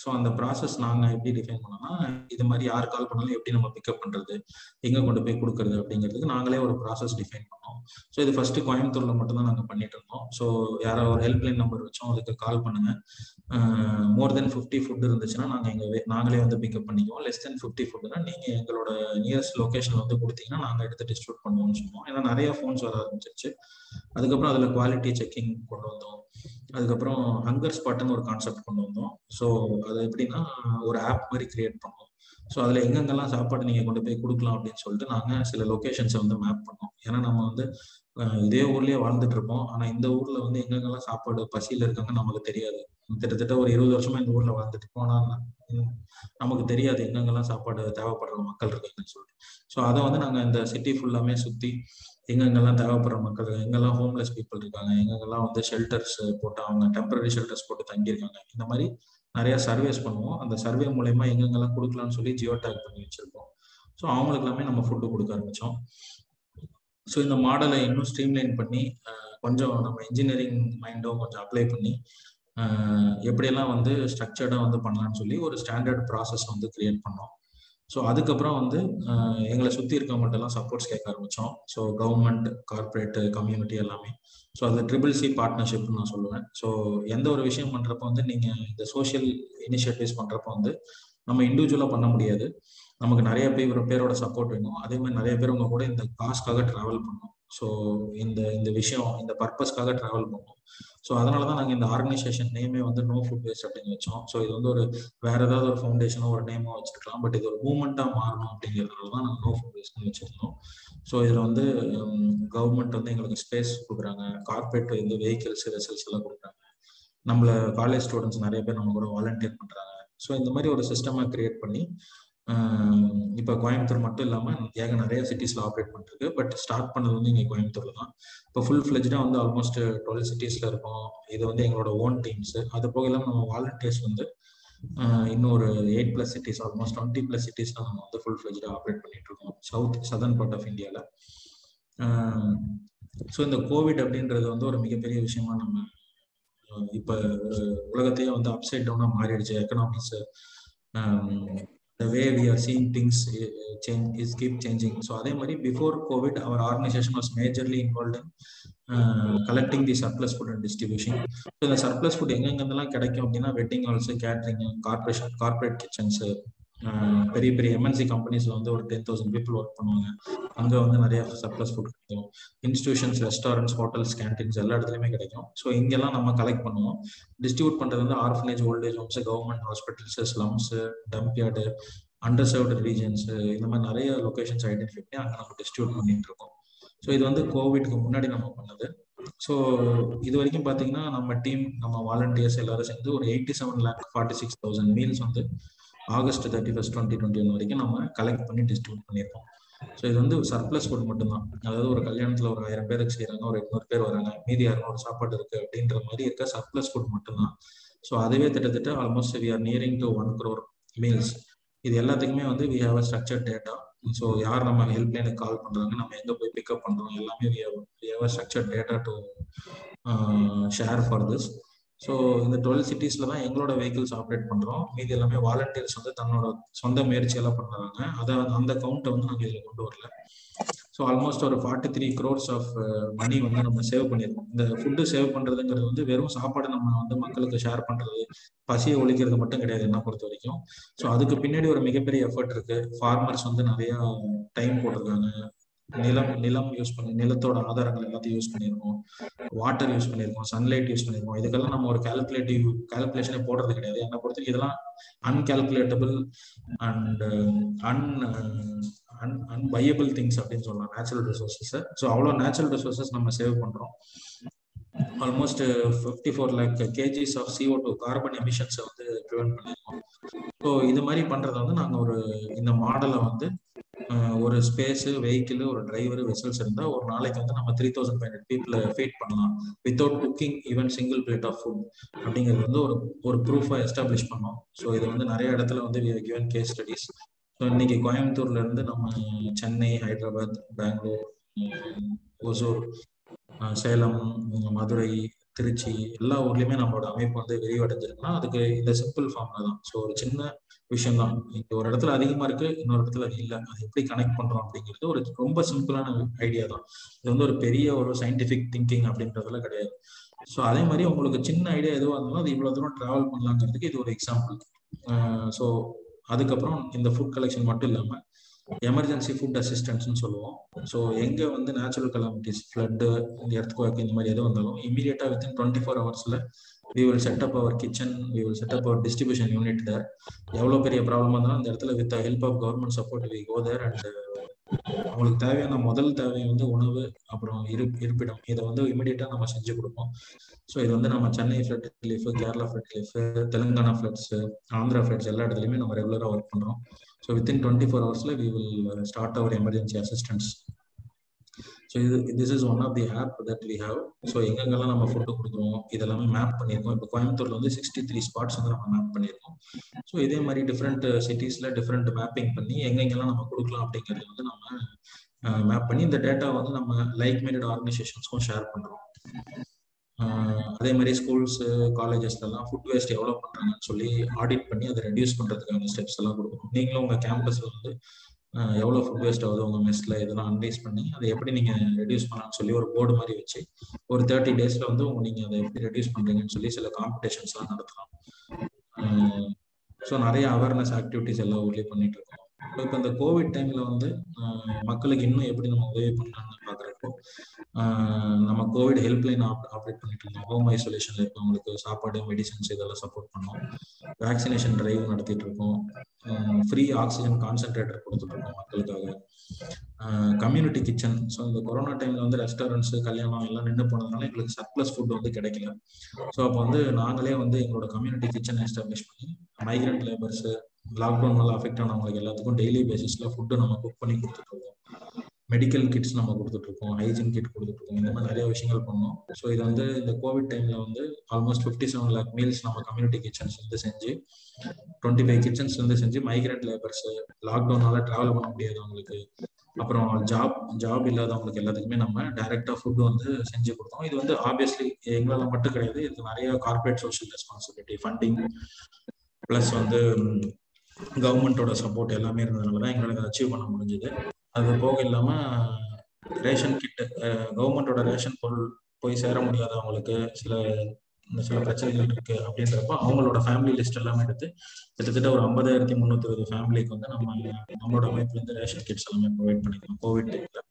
ஸோ அந்த ப்ராசஸ் நாங்கள் எப்படி டிஃபைன் பண்ணோம்னா, இது மாதிரி யார் கால் பண்ணாலும் எப்படி நம்ம பிக்கப் பண்றது, எங்க கொண்டு போய் கொடுக்கறது அப்படிங்கிறதுக்கு நாங்களே ஒரு ப்ராசஸ் டிஃபைன் பண்ணோம். ஸோ இது ஃபர்ஸ்ட் கோயம்புத்தூர்ல மட்டும் தான் நாங்கள் பண்ணிட்டு இருந்தோம். ஸோ யாரோ ஒரு ஹெல்ப்லைன் நம்பர் வச்சோம், அதுக்கு கால் பண்ணுங்க, மோர் தென் 50 ஃபுட் இருந்துச்சுன்னா நாங்களே வந்து பிக்கப் பண்ணிக்குவோம், லெஸ் தென் 50 ஃபுட்னா நீங்க எங்களோட நியரஸ்ட் லொகேஷன் வந்து கொடுத்தீங்கன்னா நாங்கள் எடுத்து டிஸ்ட்ரிபியூட் பண்ணுவோம்னு சொன்னோம். ஏன்னா நிறைய ஃபோன்ஸ் வர ஆரம்பிச்சிருச்சு. அதுக்கப்புறம் அதுல குவாலிட்டி செக்கிங் கொண்டு வந்தோம். அதுக்கப்புறம் ஹங்கர் ஸ்பாட்னு ஒரு கான்செப்ட் கொண்டு வந்தோம். ஸோ அது எப்படின்னா ஒரு ஆப் மாதிரி கிரியேட் பண்ணோம். ஸோ அதுல எங்கெங்கெல்லாம் சாப்பாடு நீங்க கொண்டு போய் கொடுக்கலாம் அப்படின்னு சொல்லிட்டு நாங்க சில லொகேஷன்ஸை வந்து மேப் பண்ணோம். ஏன்னா நம்ம வந்து இதே ஊர்லயே வாழ்ந்துட்டு இருப்போம், ஆனா இந்த ஊர்ல வந்து எங்கெங்கெல்லாம் சாப்பாடு பசியில இருக்காங்க நமக்கு தெரியாது. கிட்டத்தட்ட ஒரு 20 வருஷமா இந்த ஊர்ல வாழ்ந்துட்டு இருக்கோம், ஆனா நமக்கு தெரியாது எங்கெங்கெல்லாம் சாப்பாடு தேவைப்படுற மக்கள் இருக்காங்கன்னு சொல்லிட்டு. ஸோ அதை வந்து நாங்க இந்த சிட்டி ஃபுல்லாமே சுத்தி எங்கெங்கெல்லாம் தேவைப்படுற மக்கள், எங்கெல்லாம் ஹோம்லெஸ் பீப்புள் இருக்காங்க, எங்கெங்கெல்லாம் வந்து ஷெல்டர்ஸ் போட்டு அவங்க டெம்பரரி ஷெல்டர்ஸ் போட்டு தங்கியிருக்காங்க, இந்த மாதிரி நிறைய சர்வேஸ் பண்ணுவோம். அந்த சர்வே மூலயமா எங்கெங்கெல்லாம் கொடுக்கலாம்னு சொல்லி ஜியோ டேக் பண்ணி வச்சிருக்கோம். ஸோ அவங்களுக்கு எல்லாமே நம்ம ஃபுட்டு கொடுக்க ஆரம்பித்தோம். ஸோ இந்த மாடலை இன்னும் ஸ்ட்ரீம்லைன் பண்ணி கொஞ்சம் நம்ம இன்ஜினியரிங் மைண்டும் கொஞ்சம் அப்ளை பண்ணி எப்படியெல்லாம் வந்து ஸ்ட்ரக்சர்டாக வந்து பண்ணலான்னு சொல்லி ஒரு ஸ்டாண்டர்ட் ப்ராசஸ் வந்து கிரியேட் பண்ணோம். ஸோ அதுக்கப்புறம் வந்து எங்களை சுற்றி இருக்கவங்கள்ட்டெல்லாம் சப்போர்ட்ஸ் கேட்க ஆரம்பித்தோம். ஸோ கவர்மெண்ட், கார்பரேட்டு, கம்யூனிட்டி எல்லாமே. ஸோ அது CCC பார்ட்னர்ஷிப்னு நான் சொல்லுவேன். ஸோ எந்த ஒரு விஷயம் பண்ணுறப்போ வந்து நீங்கள் இந்த சோஷியல் இனிஷியேட்டிவ்ஸ் பண்ணுறப்போ வந்து நம்ம இண்டிவிஜுவலாக பண்ண முடியாது. நமக்கு நிறைய பேரோட சப்போர்ட் வேணும். அதே மாதிரி நிறைய பேர் உங்க கூட இந்த காஸ்க்காக ட்ராவல் பண்ணணும். ஸோ இந்த விஷயம் இந்த பர்பஸ்க்காக ட்ராவல் பண்ணணும். ஸோ அதனால தான் நாங்கள் இந்த ஆர்கனைசேஷன் நேமே வந்து நோ ஃபுட் வேஸ்ட் அப்படின்னு வச்சோம். ஸோ இது வந்து ஒரு வேற ஏதாவது ஒரு ஃபவுண்டேஷனோ ஒரு நேமோ வச்சிருக்கலாம். பட் இது ஒரு மூவ்மெண்ட்டாக மாறணும் அப்படிங்கிறதுனால தான் நாங்கள் நோ ஃபுட் வேஸ்ட்னு வச்சிருந்தோம். ஸோ இதில் வந்து கவர்மெண்ட் வந்து எங்களுக்கு ஸ்பேஸ் கொடுக்குறாங்க, கார்பரேட் வந்து வெஹிக்கிள்ஸ், வெசல்ஸ் எல்லாம் கொடுக்குறாங்க. நம்மள காலேஜ் ஸ்டூடெண்ட்ஸ் நிறைய பேர் நம்ம கூட வாலண்டியர் பண்ணுறாங்க. ஸோ இந்த மாதிரி ஒரு சிஸ்டமாக கிரியேட் பண்ணி இப்போ கோயம்புத்தூர் மட்டும் இல்லாமல் நிறைய சிட்டிஸில் ஆப்ரேட் பண்ணிருக்கு. பட் ஸ்டார்ட் பண்ணது வந்து இங்கே கோயம்புத்தூர்ல தான். இப்போ ஃபுல் ஃப்ளெஜ்டாக வந்து ஆல்மோஸ்ட் 12 சிட்டிஸில் இருக்கும். இது வந்து எங்களோட ஓன் டீம்ஸ். அது போக இல்லாமல் நம்ம வாலண்டியர்ஸ் வந்து இன்னொரு 8+ சிட்டிஸ், ஆல்மோஸ்ட் 20+ சிட்டிஸ்ல நம்ம வந்து ஃபுல் ஃப்ளெஜ்டாக ஆப்ரேட் பண்ணிட்டு இருக்கோம் சதர்ன் பார்ட் ஆஃப் இந்தியாவில். ஸோ இந்த கோவிட் அப்படின்றது வந்து ஒரு மிகப்பெரிய விஷயமா நம்ம இப்போ ஒரு உலகத்தையே வந்து அப்சைட் டவுனாக மாறிடுச்சு. Economics, the way we are seeing things keep changing. So அதே மாதிரி before COVID our organization was majorly involved in collecting the surplus food and distribution. So the surplus food எங்கெங்கெல்லாம் கிடைக்கும் அப்படின்னா wedding halls, catering, corporate kitchens, பெரிய பெரிய MNC கம்பெனிஸ்ல வந்து ஒரு 10,000 people work பண்ணுவாங்க. அங்கே வந்து நிறைய சர்ப்ளஸ் ஃபுட் கிடைக்கும். இன்ஸ்டிடியூஷன்ஸ், ரெஸ்டாரண்ட்ஸ், ஹோட்டல்ஸ், கேன்டீன்ஸ் எல்லா இடத்துலையுமே கிடைக்கும். ஸோ இங்கெல்லாம் நம்ம கலெக்ட் பண்ணுவோம். டிஸ்ட்ரிபியூட் பண்ணுறது வந்து orphanage, old age homes, government hospitals, slums, dump yard, underserved regions, இந்த மாதிரி நிறைய லொகேஷன்ஸ் ஐடென்டிஃபை பண்ணி அங்கே நம்ம டிஸ்ட்ரிபியூட் பண்ணிட்டு இருக்கோம். ஸோ இது வந்து கோவிட்க்கு முன்னாடி நம்ம பண்ணது. ஸோ இது வரைக்கும் பார்த்தீங்கன்னா நம்ம டீம், நம்ம வாலண்டியர்ஸ் எல்லாரும் சேர்ந்து ஒரு 87,46,000 மீல்ஸ் வந்து August 31st, 2021 வரைக்கும் நம்ம கலெக்ட் பண்ணி டிஸ்ட்ரிபியூட் பண்ணியிருக்கோம். ஸோ இது வந்து சர்ப்ளஸ் ஃபுட் மட்டும்தான். அதாவது ஒரு கல்யாணத்தில் ஒரு 1000 பேருக்கு செய்கிறாங்க, ஒரு 800 பேர் வராங்க, மீதி 200 சாப்பாடு இருக்கு அப்படின்ற மாதிரி இருக்க சர்ப்ளஸ் ஃபுட் மட்டும்தான். ஸோ அதுவே கிட்டத்தட்ட almost we are nearing to 1 crore meals. இது எல்லாத்துக்குமே வந்து we have a structured data. So யார் நம்ம ஹெல்ப்லைனுக்கு கால் பண்ணுறாங்க, நம்ம எங்கே போய் பிக்கப் பண்ணுறோம், எல்லாமே we have a structured data to share for this. So இந்த 12 சிட்டிஸ்ல தான் எங்களோட வெஹிக்கிள்ஸ் ஆப்ரேட் பண்றோம். மீதி எல்லாமே வாலண்டியர்ஸ் வந்து தன்னோட சொந்த முயற்சியெல்லாம் பண்றாங்க. அந்த கவுண்ட்டை வந்து நாங்கள் இதில் கொண்டு வரல. ஸோ ஆல்மோஸ்ட் ஒரு 43 crores ஆஃப் மணி வந்து நம்ம சேவ் பண்ணியிருக்கோம். இந்த ஃபுட்டு சேவ் பண்றதுங்கிறது வந்து வெறும் சாப்பாடு நம்ம வந்து மக்களுக்கு ஷேர் பண்றது, பசியை ஒழிக்கிறது மட்டும் கிடையாது என்ன பொறுத்த வரைக்கும். ஸோ அதுக்கு பின்னாடி ஒரு மிகப்பெரிய எஃபர்ட் இருக்கு. ஃபார்மர்ஸ் வந்து நிறைய டைம் போட்டிருக்காங்க. நிலம் யூஸ் பண்ணி, நிலத்தோட ஆதாரங்கள் எல்லாத்தையும் யூஸ் பண்ணியிருக்கோம், வாட்டர் யூஸ் பண்ணியிருக்கோம், சன்லைட் யூஸ் பண்ணியிருக்கோம். இதுக்கெல்லாம் நம்ம ஒரு கால்குலேஷனே போடுறது கிடையாது. என்னை பொறுத்தவரைக்கும் இதெல்லாம் அன்கால்குலேட்டபிள் அண்ட் அன்பையபிள் திங்ஸ் அப்படின்னு சொல்லலாம், நேச்சுரல் ரிசோர்ஸஸ். ஸோ அவ்வளோ நேச்சுரல் ரிசோர்ஸஸ் நம்ம சேவ் பண்றோம். Almost 54 lakh kgs of CO2 carbon எமிஷன்ஸை வந்து ப்ரிவென்ட் பண்ணியிருக்கோம். ஸோ இது மாதிரி பண்றதை வந்து நாங்கள் இந்த மாடலை வந்து ஒரு ஸ்பேஸ், வெஹிக்கிள், ஒரு டிரைவர், வெசல்ஸ் இருந்தால் ஒரு நாளைக்கு வந்து நம்ம 3,500 பீப்புளை ஃபீட் பண்ணலாம் without cooking even single plate of food அப்படிங்கிறது வந்து ஒரு ப்ரூஃபை எஸ்டாப்ளிஷ் பண்ணோம். ஸோ இது வந்து நிறைய இடத்துல வந்து கிவன் கேஸ் ஸ்டடிஸ். ஸோ இன்னைக்கு கோயம்புத்தூர்ல இருந்து நம்ம சென்னை, ஹைதராபாத், பெங்களூர், ஒசூர், சேலம், மதுரை, திருச்சி எல்லா ஊர்லயுமே நம்மளோட அமைப்பு வந்து விரிவடைஞ்சிருக்குன்னா அதுக்கு இந்த சிம்பிள் ஃபார்ம்ல தான். ஸோ ஒரு சின்ன விஷயம் தான். இப்போ ஒரு இடத்துல அதிகமா இருக்கு, இன்னொரு இடத்துல அது இல்லை, அது எப்படி கனெக்ட் பண்றோம் அப்படிங்கிறது ஒரு ரொம்ப சிம்பிளான ஐடியா தான். இது வந்து ஒரு பெரிய ஒரு சயின்டிபிக் திங்கிங் அப்படின்றதுல கிடையாது. ஸோ அதே மாதிரி உங்களுக்கு சின்ன ஐடியா எதுவாக இருந்தாலும் அது இவ்வளவு தூரம் டிராவல் பண்ணலாங்கிறதுக்கு இது ஒரு எக்ஸாம்பிள். ஸோ அதுக்கப்புறம் இந்த ஃபுட் கலெக்ஷன் மட்டும் இல்லாம எமர்ஜென்சி ஃபுட் அசிஸ்டன்ஸ்னு சொல்லுவோம். ஸோ எங்க வந்து நேச்சுரல் கலாமிட்டிஸ், ஃப்ளட்டு, எர்த்குவேக் இந்த மாதிரி எதுவும் வந்தாலும் இமீடியட்டா within 24 hours we will set up our kitchen, we will set up our distribution unit there. எவ்வளோ பெரிய ப்ராப்ளம் இருந்தாலும் அந்த இடத்துல with help of government support we go there and அவங்களுக்கு தேவையான முதல் தேவை வந்து உணவு, அப்புறம் இருப்பிடம், இதை வந்து இமீடியட்டா நம்ம செஞ்சு கொடுப்போம். ஸோ இது வந்து நம்ம Chennai flood relief, Kerala flood relief, Telangana floods, Andhra floods எல்லா இடத்துலையுமே நம்ம ரெகுலராக ஒர்க் பண்றோம். So within 24 hours we will start our emergency assistance. So so this is one of the app that we have. So எங்கெங்கெல்லாம் நம்ம ஃபுட்டு கொடுக்குறோம் இதெல்லாமே மேப் பண்ணியிருக்கோம். இப்போ கோயம்புத்தூர்ல வந்து 63 ஸ்பாட்ஸ் வந்து நம்ம மேப் பண்ணியிருக்கோம். ஸோ இதே மாதிரி டிஃப்ரெண்ட் சிட்டிஸ்ல டிஃப்ரெண்ட் மேப்பிங் பண்ணி எங்கெங்கெல்லாம் நம்ம கொடுக்கலாம் அப்படிங்கிறது வந்து நம்ம மேப் பண்ணி இந்த டேட்டா வந்து நம்ம லைக் மைண்டட் ஆர்கனைசேஷன்ஸ்க்கும் ஷேர் பண்றோம். அதே மாதிரி ஸ்கூல்ஸ் காலேஜஸ்லாம் ஃபுட் வேஸ்ட் எவ்வளோ பண்றாங்கன்னு சொல்லி ஆடிட் பண்ணி அதை ரெடியூஸ் பண்றதுக்கான ஸ்டெப்ஸ் எல்லாம் கொடுக்கணும். நீங்களும் உங்க கேம்பஸ்ல வந்து எவ்வளோ ஃபுட் வேஸ்ட் ஆகுது உங்க மெஸ்ல இதெல்லாம் அனலைஸ் பண்ணி அதை எப்படி நீங்க ரெடியூஸ் பண்ணலாம்னு சொல்லி ஒரு போர்டு மாதிரி வச்சு ஒரு 30 daysல வந்து நீங்க அதை எப்படி ரெடியூஸ் பண்றீங்கன்னு சொல்லி சில காம்படிஷன்ஸ் எல்லாம் நடத்தலாம். ஸோ நிறைய அவேர்னஸ் ஆக்டிவிட்டிஸ் எல்லா ஊர்லயும் பண்ணிட்டு இருக்கோம். இப்போ இந்த கோவிட் டைம்ல வந்து மக்களுக்கு இன்னும் எப்படி நம்ம உதவி பண்ணலாம்னு பாக்குறப்போ நம்ம கோவிட் ஹெல்ப்லைன் ஆப்ரேட் பண்ணிட்டு இருந்தோம். ஹோம் ஐசோலேஷன்ல இருக்கவங்களுக்கு சாப்பாடு மெடிசன்ஸ் இதெல்லாம் சப்போர்ட் பண்ணோம். வேக்சினேஷன் டிரைவ் நடத்திட்டு இருக்கோம். ஃப்ரீ ஆக்சிஜன் கான்சென்ட்ரேட்டர் கொடுத்துட்டு இருக்கோம் மக்களுக்காக. Community kitchen. ஸோ இந்த கொரோனா டைம்ல வந்து ரெஸ்டாரண்ட்ஸ் கல்யாணம் எல்லாம் நின்று போனதுனால எங்களுக்கு சர்ப்ளஸ் ஃபுட் வந்து கிடைக்கல. ஸோ அப்போ வந்து நாங்களே வந்து எங்களோட கம்யூனிட்டி கிச்சன் எஸ்டாப்ளிஷ் பண்ணி மைக்ரண்ட் லேபர்ஸ் லாக்டவுன்னால அஃபெக்ட் ஆனவங்களுக்கு எல்லாத்துக்கும் டெய்லி பேசிஸ்ல ஃபுட்டு நம்ம குக் பண்ணி கொடுத்துட்டு இருக்கோம். மெடிக்கல் கிட்ஸ் நம்ம கொடுத்துட்டு இருக்கோம். ஹைஜீன் கிட் கொடுத்துட்டு இருக்கோம். இந்த மாதிரி நிறைய விஷயங்கள் பண்ணோம். ஸோ இது வந்து இந்த கோவிட் டைம்ல வந்து ஆல்மோஸ்ட் 57 lakh மீல்ஸ் நம்ம கம்யூனிட்டி கிச்சன்ஸ் வந்து செஞ்சு 25 கிச்சன்ஸ் வந்து செஞ்சு மைக்ரண்ட் லேபர்ஸ் லாக்டவுனால டிராவல் பண்ண முடியாதவங்களுக்கு அப்புறம் ஜாப் இல்லாதவங்களுக்கு எல்லாத்துக்குமே நம்ம டைரக்டா ஃபுட் வந்து செஞ்சு கொடுத்தோம். இது வந்து ஆப்வியஸ்லி எங்களால மட்டும் கிடையாது. இது நிறைய corporate social responsibility funding plus வந்து கவர்மெண்டோட சப்போர்ட் எல்லாமே இருந்ததுனாலதான் எங்களால் அச்சீவ் பண்ண முடிஞ்சது. அது போக இல்லாம ரேஷன் கிட் கவர்மெண்டோட ரேஷன் பொருள் போய் சேர முடியாதவங்களுக்கு சில பிரச்சனைகள் இருக்கு அப்படின்றப்ப அவங்களோட ஃபேமிலி லிஸ்ட் எல்லாமே எடுத்து கிட்டத்தட்ட ஒரு 50,320 ஃபேமிலிக்கு வந்து நம்மளோட அமைப்புல இருந்து ரேஷன் கிட்ஸ் எல்லாமே ப்ரொவைட் பண்ணிக்கலாம் கோவிட் டைம்ல.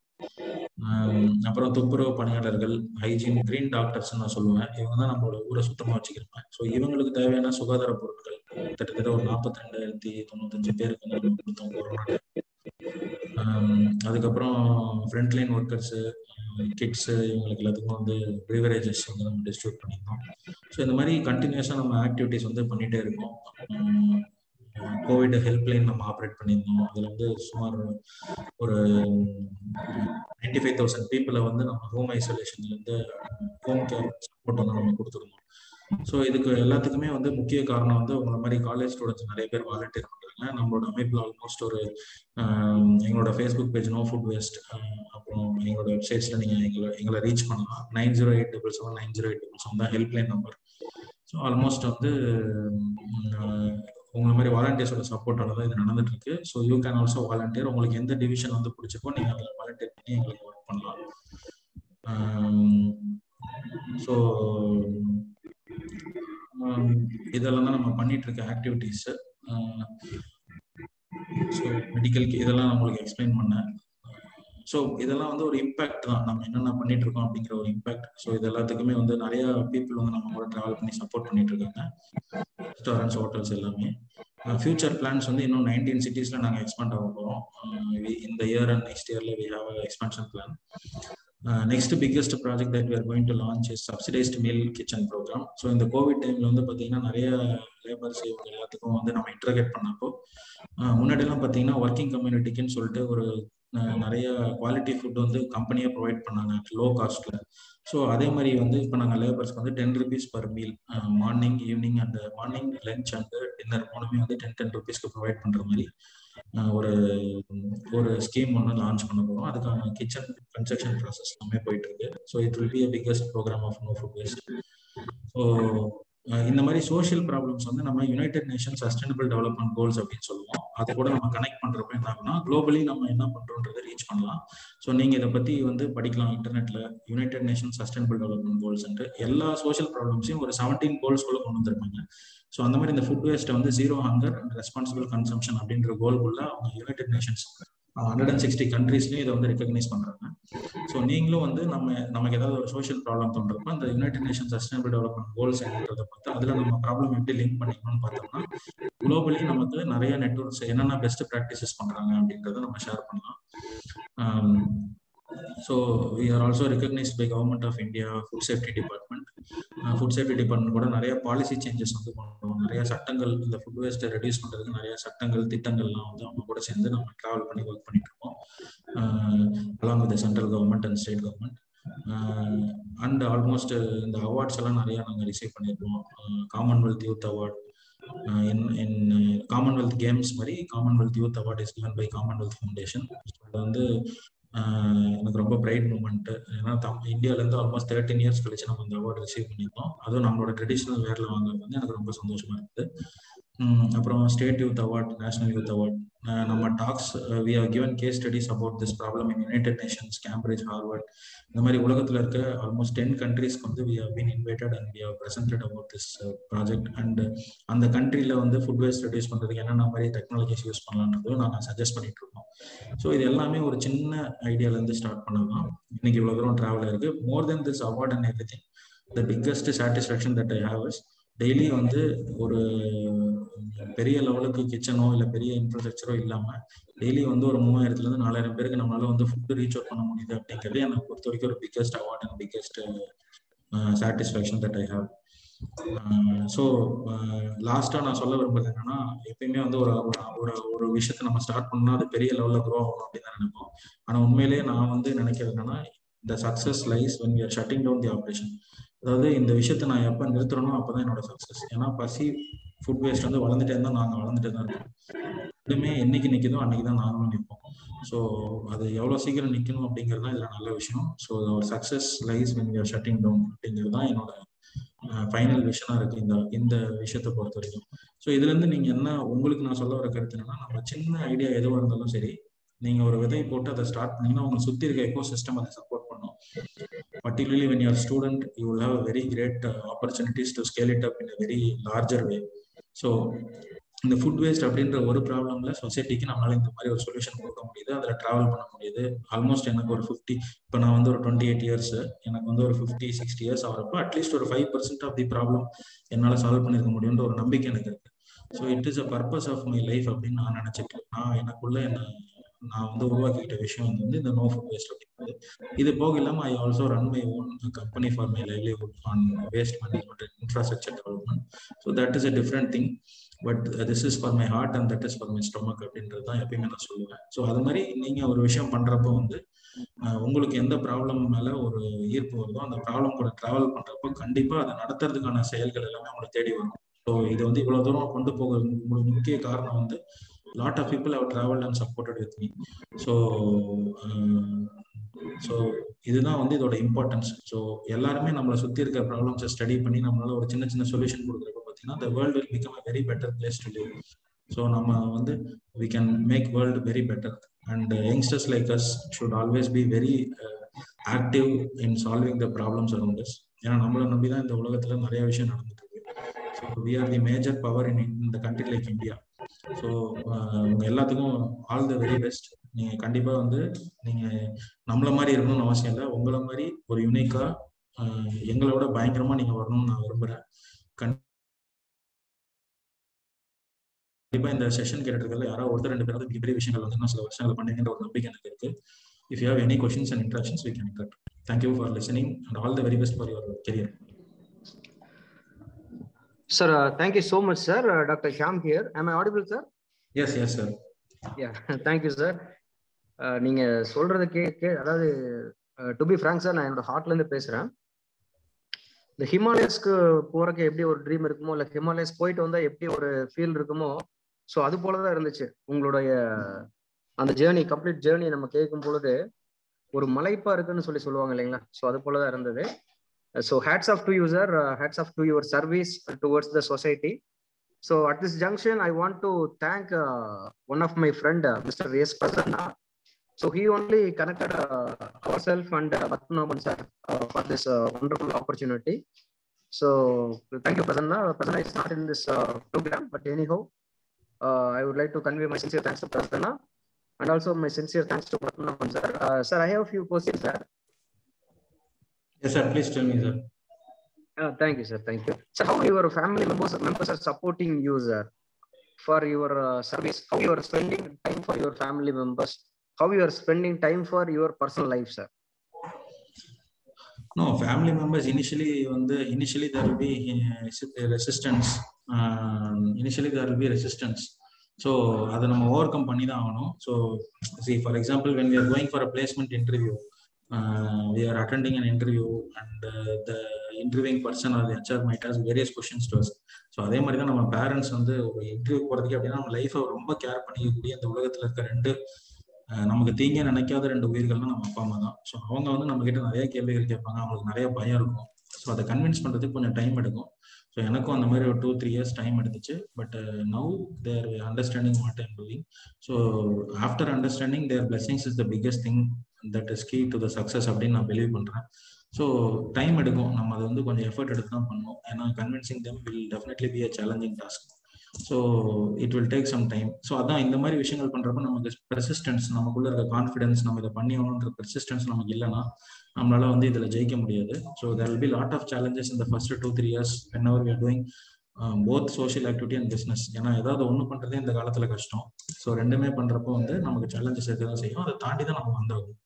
அப்புறம் துப்புரவு பணியாளர்கள், ஹைஜீன், கிரீன் டாக்டர்ஸ் நான் சொல்லுவேன். இவங்க தான் நம்மளோட ஊரை சுத்தமா வச்சுக்கிறேன். ஸோ இவங்களுக்கு தேவையான சுகாதார பொருட்கள் கிட்டத்தட்ட ஒரு 42,095 பேருக்கு வந்து கொடுத்தோம் கொரோனா. அதுக்கப்புறம் ஃப்ரண்ட்லைன் ஒர்க்கர்ஸ், கிட்ஸ் இவங்களுக்கு எல்லாத்துக்கும் வந்து ப்ரிவரேஜஸ் வந்து நம்ம டிஸ்ட்ரிபியூட் பண்ணியிருந்தோம். ஸோ இந்த மாதிரி கண்டினியூஸாக நம்ம ஆக்டிவிட்டிஸ் வந்து பண்ணிட்டே இருக்கோம். கோவிட் ஹெல்ப்லைன் நம்ம ஆப்ரேட் பண்ணியிருந்தோம். அதில் வந்து சுமார் ஒரு 95,000 பீப்புளை வந்து நம்ம ஹோம் ஐசோலேஷன்லேருந்து ஹோம் கேர் சப்போர்ட் வந்து நம்ம கொடுத்துருந்தோம். ஸோ இதுக்கு எல்லாத்துக்குமே வந்து முக்கிய காரணம் வந்து உங்களை மாதிரி காலேஜ் ஸ்டூடெண்ட்ஸ் நிறைய பேர் வாலண்டியர் பண்ணுறாங்க. நம்மளோட அமைப்பில் ஆல்மோஸ்ட் ஒரு எங்களோட Facebook page no food waste, அப்புறம் எங்களோட வெப்சைட்ஸில் நீங்கள் எங்களை ரீச் பண்ணலாம். 908779 9087 தான் ஹெல்ப்லைன் நம்பர். ஸோ ஆல்மோஸ்ட் வந்து உங்களை மாதிரி வாலண்டியர்ஸோட சப்போர்ட்டால தான் இது நடந்துட்டு இருக்கு. So you can also volunteer. உங்களுக்கு எந்த டிவிஷன் வந்து பிடிச்சிருக்கோ நீங்க அதில் வாலண்டியர் பண்ணி எங்களுக்கு ஒர்க் பண்ணலாம். ஸோ இதெல்லாம் தான் நம்ம பண்ணிட்டு இருக்க ஆக்டிவிட்டிஸ். ஸோ மெடிக்கல் இதெல்லாம் நான் உங்களுக்கு எக்ஸ்பிளைன் பண்ணேன். ஸோ இதெல்லாம் வந்து ஒரு இம்பாக்ட் தான், நம்ம என்னென்ன பண்ணிட்டு இருக்கோம் அப்படிங்கிற ஒரு இம்பாக்ட். ஸோ இது எல்லாத்துக்குமே வந்து நிறைய பீப்புள் வந்து நம்ம கூட டிராவல் பண்ணி சப்போர்ட் பண்ணிட்டு இருக்காங்க. ரெஸ்டாரண்ட்ஸ், ஹோட்டல்ஸ் எல்லாமே. ஃபியூச்சர் பிளான்ஸ் வந்து இன்னும் 19 cities நாங்கள் எக்ஸ்பேண்ட் ஆக போகிறோம். இந்த இயர் அண்ட் நெக்ஸ்ட் இயர்ல we have an expansion plan. Next biggest project that we are going to launch is subsidized meal kitchen program. So இந்த கோவிட் டைம்ல வந்து பார்த்தீங்கன்னா நிறைய லேபர்ஸ் இவங்க எல்லாத்துக்கும் வந்து நம்ம இன்டர்கேட் பண்ணப்போ முன்னாடியெல்லாம் பார்த்தீங்கன்னா ஒர்க்கிங் கம்யூனிட்டிக்குன்னு சொல்லிட்டு ஒரு நிறைய குவாலிட்டி ஃபுட் வந்து கம்பெனியே ப்ரொவைட் பண்ணாங்க லோ காஸ்ட்ல. ஸோ அதே மாதிரி வந்து இப்போ நாங்கள் லேபர்ஸ்க்கு வந்து 10 rupees per meal morning, evening and morning lunch and dinner மூணுமே வந்து 10 rupeesக்கு ப்ரொவைட் பண்ற மாதிரி ஒரு ஸ்கீம் ஒன்று லான்ச் பண்ண போகிறோம். அதுக்கான கிச்சன் கன்ஸ்ட்ரக்ஷன் ப்ராசஸ் எல்லாமே போயிட்டு இருக்கு. So it will be a biggest program of no food waste. So இந்த மாதிரி சோஷியல் ப்ராப்ளம்ஸ் வந்து நம்ம United nation sustainable development goals அப்படின்னு சொல்லுவோம். அதை கூட நம்ம கனெக்ட் பண்றப்ப என்ன ஆகும்னா குளோபலி நம்ம என்ன பண்றோன்றதை ரீச் பண்ணலாம். ஸோ நீங்க இதை பத்தி வந்து படிக்கலாம் இன்டர்நெட்ல. United nation sustainable development goals எல்லா சோஷியல் ப்ராப்ளம்ஸையும் ஒரு 17 கோல்ஸ் குள்ள கொண்டு வந்திருப்பாங்க. ஸோ அந்த மாதிரி இந்த ஃபுட் வேஸ்ட்டை வந்து 0 hunger and responsible consumption அப்படின்ற கோல்குள்ள அவங்க யுனைடெட் நேஷன்ஸ் 160 கண்ட்ரீஸ்லயும் இதை வந்து ரெகக்னைஸ் பண்றாங்க. ஸோ நீங்களும் வந்து நமக்கு ஏதாவது ஒரு சோஷியல் ப்ராப்ளம் தோன்றப்ப அந்த United nation sustainable development goals என்னன்றதை பார்த்து அதுல நம்ம ப்ராப்ளம் எப்படி லிங்க் பண்ணிக்கணும்னு பார்த்தோம்னா குளோபலி நமக்கு நிறைய நெட்வொர்க்ஸ் என்னென்ன பெஸ்ட் ப்ராக்டிசஸ் பண்றாங்க அப்படின்றத நம்ம ஷேர் பண்ணலாம். So we are also recognized by Government of India Food Safety Department. Food Safety Department கூட நிறைய பாலிசி சேஞ்சஸ் வந்து பண்ணுவோம். நிறைய சட்டங்கள் இந்த ஃபுட் வேஸ்ட்டை ரெடியூஸ் பண்றதுக்கு நிறைய சட்டங்கள் திட்டங்கள்லாம் வந்து அவங்க கூட சேர்ந்து நம்ம டிராவல் பண்ணி ஒர்க் பண்ணிட்டு இருக்கோம். along with the central government and state government. And almost இந்த அவார்ட்ஸ் எல்லாம் நிறைய நாங்கள் ரிசீவ் பண்ணியிருக்கோம். Commonwealth youth award, in Commonwealth games மாதிரி Commonwealth youth award is given by Commonwealth foundation. அது வந்து எனக்கு ரொம்ப ப்ரைட் மூமெண்ட். ஏன்னா இந்தியாவிலேருந்து ஆல்மோஸ்ட் 13 years கழிச்சு நம்ம இந்த அவார்டு ரிசீவ் பண்ணியிருக்கோம். அதுவும் நம்மளோட ட்ரெடிஷ்னல் வேரில் வாங்குறது வந்து எனக்கு ரொம்ப சந்தோஷமா இருக்குது. அப்புறம் state youth award, national youth award. நம்ம talks we have given case studies about this problem in United Nations, Cambridge, Harvard, இந்த மாதிரி உலகத்தில் இருக்க ஆல்மோஸ்ட் 10 countries-க்கு வந்து we have been invited and we have presented about this project. And அந்த கண்ட்ரியில் வந்து ஃபுட் வேஸ்ட் ரெடியூஸ் பண்ணுறதுக்கு என்னென்ன மாதிரி டெக்னாலஜிஸ் யூஸ் பண்ணலான்றதும் நாங்கள் சஜஸ்ட் பண்ணிட்டு இருக்கோம். ஸோ இது எல்லாமே ஒரு சின்ன ஐடியாலேருந்து ஸ்டார்ட் பண்ணதான் இன்னைக்கு இவ்வளோ தூரம் ட்ராவல் இருக்கு. More then this award and everything, the biggest satisfaction that I have is daily வந்து ஒரு பெரிய லெவலுக்கு கிச்சனோ இல்லை பெரிய இன்ஃப்ராஸ்ட்ரக்சரோ இல்லாமல் டெய்லி வந்து ஒரு 3000 to 4000 பேருக்கு நம்மளால வந்து ஃபுட் ரீச் அவுட் பண்ண முடியுது அப்படிங்கிறது என்னை பொறுத்த வரைக்கும் ஒரு biggest award and biggest satisfaction that I have. So லாஸ்ட்டாக நான் சொல்ல விரும்புறது என்னன்னா, எப்பயுமே வந்து ஒரு விஷயத்த நம்ம ஸ்டார்ட் பண்ணால் அது பெரிய லெவலில் க்ரோ ஆகணும் அப்படின்னு தான் நினைப்போம். ஆனால் உண்மையிலேயே நான் வந்து நினைக்கிறது என்னன்னா, the success lies when we are shutting down the operation. அதாவது இந்த விஷயத்த நான் எப்போ நிறுத்துறனோ அப்போதான் என்னோட சக்ஸஸ். ஏன்னா பசி, ஃபுட் வேஸ்ட் வந்து வளர்ந்துட்டே இருந்தால் நாங்கள் வளர்ந்துட்டே தான் இருக்கோம். ரெண்டுமே என்னைக்கு நிற்கிதோ அன்னைக்கு தான் நாங்களும் நிற்போம். ஸோ அது எவ்வளோ சீக்கிரம் நிற்கணும் அப்படிங்கிறது தான் இதில் நல்ல விஷயம். ஸோ ஒரு success lies when we are shutting down அப்படிங்கிறது தான் என்னோட ஃபைனல் விஷனாக இருக்கு இந்த விஷயத்தை பொறுத்த வரைக்கும். ஸோ இதுலேருந்து நீங்கள் என்ன, உங்களுக்கு நான் சொல்ல வர கருத்து என்னன்னா, நம்ம சின்ன ஐடியா எதுவாக இருந்தாலும் சரி, நீங்க ஒரு விதை போட்டு அதை ஸ்டார்ட் பண்ணீங்கன்னா உங்களை சுற்றி இருக்க எக்கோ சிஸ்டம் அதை சப்போர்ட் பண்ணும். Particularly when you are a student, you will have a very great opportunities to scale it up in a very larger way. So இந்த ஃபுட் வேஸ்ட் அப்படின்ற ஒரு ப்ராப்ளம்ல சொசைட்டிக்கு நம்மளால இந்த மாதிரி ஒரு சொல்யூஷன் கொடுக்க முடியுது, அதில் ட்ராவல் பண்ண முடியுது. ஆல்மோஸ்ட் எனக்கு ஒரு 50, இப்போ நான் வந்து ஒரு 28 years, எனக்கு வந்து ஒரு 50-60 years ஆகிறப்போ அட்லீஸ்ட் ஒரு 5% ஆஃப் தி ப்ராப்ளம் என்னால் சால்வ் பண்ணிருக்க முடியுன்ற ஒரு நம்பிக்கை எனக்கு இருக்கு. So it is a purpose of my life அப்படின்னு நான் நினைச்சிட்டு நான் எனக்குள்ள நான் வந்து உருவாக்கிட்ட விஷயம் வந்து இந்த நோ ஃபுட் வேஸ்ட் அப்படிங்கிறது. இது போக இல்லாமல் I also run my own company for my livelihood on waste management and infrastructure development. So that is a different thing, but this is for my heart and that is for my stomach அப்படின்றது தான் எப்பயுமே நான் சொல்லுவேன். So அது மாதிரி நீங்கள் ஒரு விஷயம் பண்ணுறப்போ வந்து உங்களுக்கு எந்த ப்ராப்ளம் மேலே ஒரு ஈர்ப்பு வருதோ அந்த ப்ராப்ளம் கூட ட்ராவல் பண்ணுறப்போ கண்டிப்பாக அதை நடத்துறதுக்கான செயல்கள் எல்லாமே உங்களை தேடி வரும். ஸோ இது வந்து இவ்வளோ தூரம் கொண்டு போக முக்கிய காரணம் வந்து lot of people have traveled and supported with me. So இதுதான் வந்து இதோட இம்பார்ட்டன்ஸ். ஸோ எல்லாருமே நம்மளை சுற்றி இருக்க ப்ராப்ளம்ஸை ஸ்டடி பண்ணி நம்மளால ஒரு சின்ன சின்ன சொல்யூஷன் கொடுக்குறப்ப பார்த்தீங்கன்னா the world will become a very better place to live. So நம்ம வந்து we can make world very better and youngsters like us should always be very active in solving the problems around us. ஏன்னா நம்மளை நம்பி தான் இந்த உலகத்துல நிறைய விஷயம் நடந்துட்டு இருக்கு. So we are the major power in the country like India. So உங்க எல்லாத்துக்கும் ஆல் த வெரி பெஸ்ட். நீங்க கண்டிப்பா வந்து நீங்க நம்மள மாதிரி இருக்கணும்னு அவசியம் இல்லை, உங்களை மாதிரி ஒரு யூனிக்கா எங்களோட பயங்கரமா நீங்க வரணும்னு நான் விரும்புறேன். கண்டிப்பா இந்த செஷன் கேட்டுருக்கல யாராவது ஒருத்தர் 2 பேராவது பெரிய விஷயங்கள் வந்து இன்னும் சில வருஷங்கள் பண்ணுங்கிற ஒரு நம்பிக்கை எனக்கு இருக்கு. If you have any questions and interactions, we can interact. Thank you for listening and all the very best for your career. Sir, thank you so much, sir. Dr. Shyam here. Am I audible, sir? Yes, sir. Yeah, thank you, sir. நீங்க சொல்றது அதாவது to be Frank sir, நான் என்னோட ஹார்ட்ல இருந்து பேசுறேன். இந்த ஹிமாலயஸ்க்கு போறதுக்கு எப்படி ஒரு ட்ரீம் இருக்குமோ, இல்லை ஹிமாலயஸ் போயிட்டு வந்தா எப்படி ஒரு ஃபீல் இருக்குமோ, ஸோ அது போலதான் இருந்துச்சு உங்களுடைய அந்த ஜேர்னி. கம்ப்ளீட் ஜேர்னி நம்ம கேட்கும் பொழுது ஒரு மலைப்பா இருக்குன்னு சொல்லுவாங்க இல்லைங்களா, ஸோ அது போலதான் இருந்தது. So hats off to you, sir. Hats off to your service towards the society. So at this junction, I want to thank one of my friend, Mr. S. Prasanna. So he only connected ourselves and Padmanabhan sir for this wonderful opportunity. So thank you, Prasanna. Prasanna is not in this program, but anyhow, I would like to convey my sincere thanks to Prasanna and also my sincere thanks to Padmanabhan sir. Sir, I have a few questions, sir. Yes, sir. Please tell me, sir. Thank you, sir. Thank you. So, how your family members are supporting you, sir, for your service? How you are spending time for your family members? How you are spending time for your personal life, sir? No, family members initially there will be resistance. Initially there will be resistance. So அதை நம்ம over come பண்ணி தான் ஆகணும். So see for example when we are going for a placement interview, we are attending an interview and the interviewing person or the HR might ask various questions to us. So அதே மாதிரி தான் நம்ம parents வந்து ஒரு interview போகிறதுக்கு அப்படின்னா நம்ம லைஃப்பை ரொம்ப கேர் பண்ணிக்கக்கூடிய அந்த உலகத்தில் இருக்க ரெண்டு நமக்கு தீங்க நினைக்காத ரெண்டு உயிர்கள்னா நம்ம அப்பா அம்மா தான். ஸோ அவங்க வந்து நம்ம கிட்ட நிறைய கேள்விகள் கேட்பாங்க, அவங்களுக்கு நிறைய பயம் இருக்கும். ஸோ அதை கன்வின்ஸ் பண்ணுறதுக்கு கொஞ்சம் டைம் எடுக்கும். ஸோ எனக்கும் அந்த மாதிரி ஒரு 2-3 years டைம் எடுத்துச்சு. But now their understanding what I'm doing. So after understanding their blessings is the biggest thing that is key to the success அப்படின்னு நான் பிலீவ் பண்ணுறேன். ஸோ டைம் எடுக்கும், நம்ம அதை வந்து கொஞ்சம் எஃபர்ட் எடுத்து தான் பண்ணுவோம். ஏன்னா convincing them will definitely be a challenging task. So it will take some time. So அதான் இந்த மாதிரி விஷயங்கள் பண்ணுறப்ப நமக்கு பெர்சிஸ்டன்ஸ், நமக்குள்ள இருக்க கான்ஃபிடன்ஸ், நம்ம இதை பண்ணி ஆகணுன்ற பெர்சிஸ்டன்ஸ் நமக்கு இல்லைன்னா நம்மளால வந்து இதில் ஜெயிக்க முடியாது. So there will be lot of challenges இந்த first 2-3 years whenever we are doing both social activity and business. ஏன்னா ஏதாவது ஒன்று பண்ணுறதே இந்த காலத்தில் கஷ்டம். ஸோ ரெண்டுமே பண்ணுறப்போ வந்து நமக்கு சேலஞ்சஸ் இருக்க தான் செய்யும். அதை தாண்டி தான் நம்ம வந்தாகும்.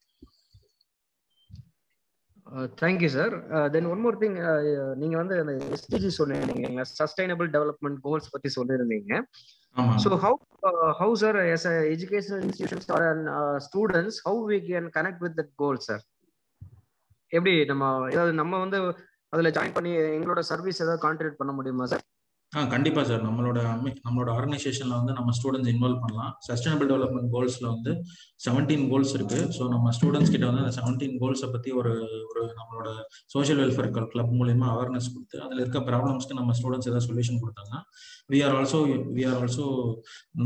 Thank you sir. Then one more thing, நீங்க வந்து அந்த எஸ்டிஜி சொன்னீங்க, சஸ்டைனபிள் டெவலப்மெண்ட் கோல்ஸ் பத்தி சொல்லியிருந்தீங்க. So how sir, as a educational institutions or students, how we can connect with that goal sir? எப்படி நம்ம வந்து அதுல ஜாயின் பண்ணி எங்களோட சர்வீஸ் ஏதாவது கான்ட்ரிபியூட் பண்ண முடியுமா சார்? கண்டிப்பா சார். நம்மளோட ஆர்கனைசேஷன்ல வந்து நம்ம ஸ்டூடெண்ட்ஸ் இன்வால்வ் பண்ணலாம். சஸ்டைனபிள் டெவலப்மெண்ட் கோல்ஸ்ல வந்து 17 கோல்ஸ் இருக்கு. ஸோ நம்ம ஸ்டூடெண்ட்ஸ் கிட்ட வந்து அந்த 17 கோல்ஸை பத்தி ஒரு நம்மளோட சோஷியல் வெல்ஃபேர் கிளப் மூலியமா அவேர்னஸ் கொடுத்து அதுல இருக்க ப்ராப்ளம்ஸ்க்கு நம்ம ஸ்டூடெண்ட்ஸ் ஏதாவது சொல்யூஷன் கொடுத்தாங்கன்னா we are also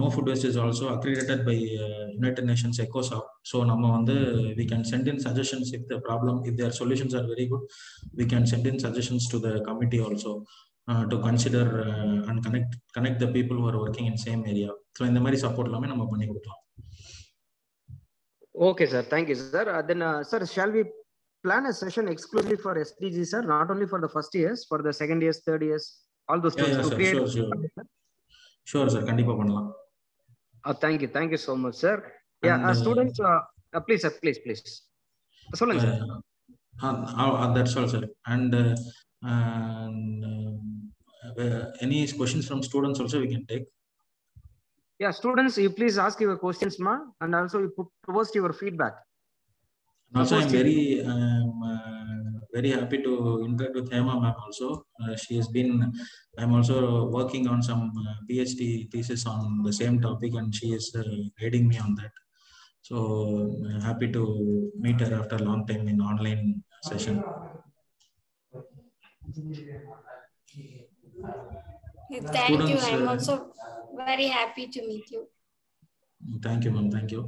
no food waste is also accredited by United Nations ECOSOC. So நம்ம வந்து we can send in suggestions if the problem, if their solutions are very good, we can send in suggestions to the committee also to consider and connect the people who are working in same area. So இந்த மாதிரி support எல்லாமே நம்ம பண்ணி கொடுக்கலாம். Okay sir, thank you sir. Then sir, shall we plan a session exclusively for SDG sir, not only for the first years, for the second years, third years, all those things to create? Sure sir, கண்டிப்பா பண்ணலாம். Thank you so much sir. Yeah, students, please sir, please சொல்லுங்க sir. That's all sir. And any questions from students also we can take. Yeah, students, you please ask your questions ma, and also you post your feedback. Also I'm very happy to interact with Hema ma'am also. She has been, I'm also working on some PhD thesis on the same topic and she is guiding me on that. So happy to meet her after a long time in online session. Thank you. I'm also very happy to meet you. Thank you ma'am, thank you.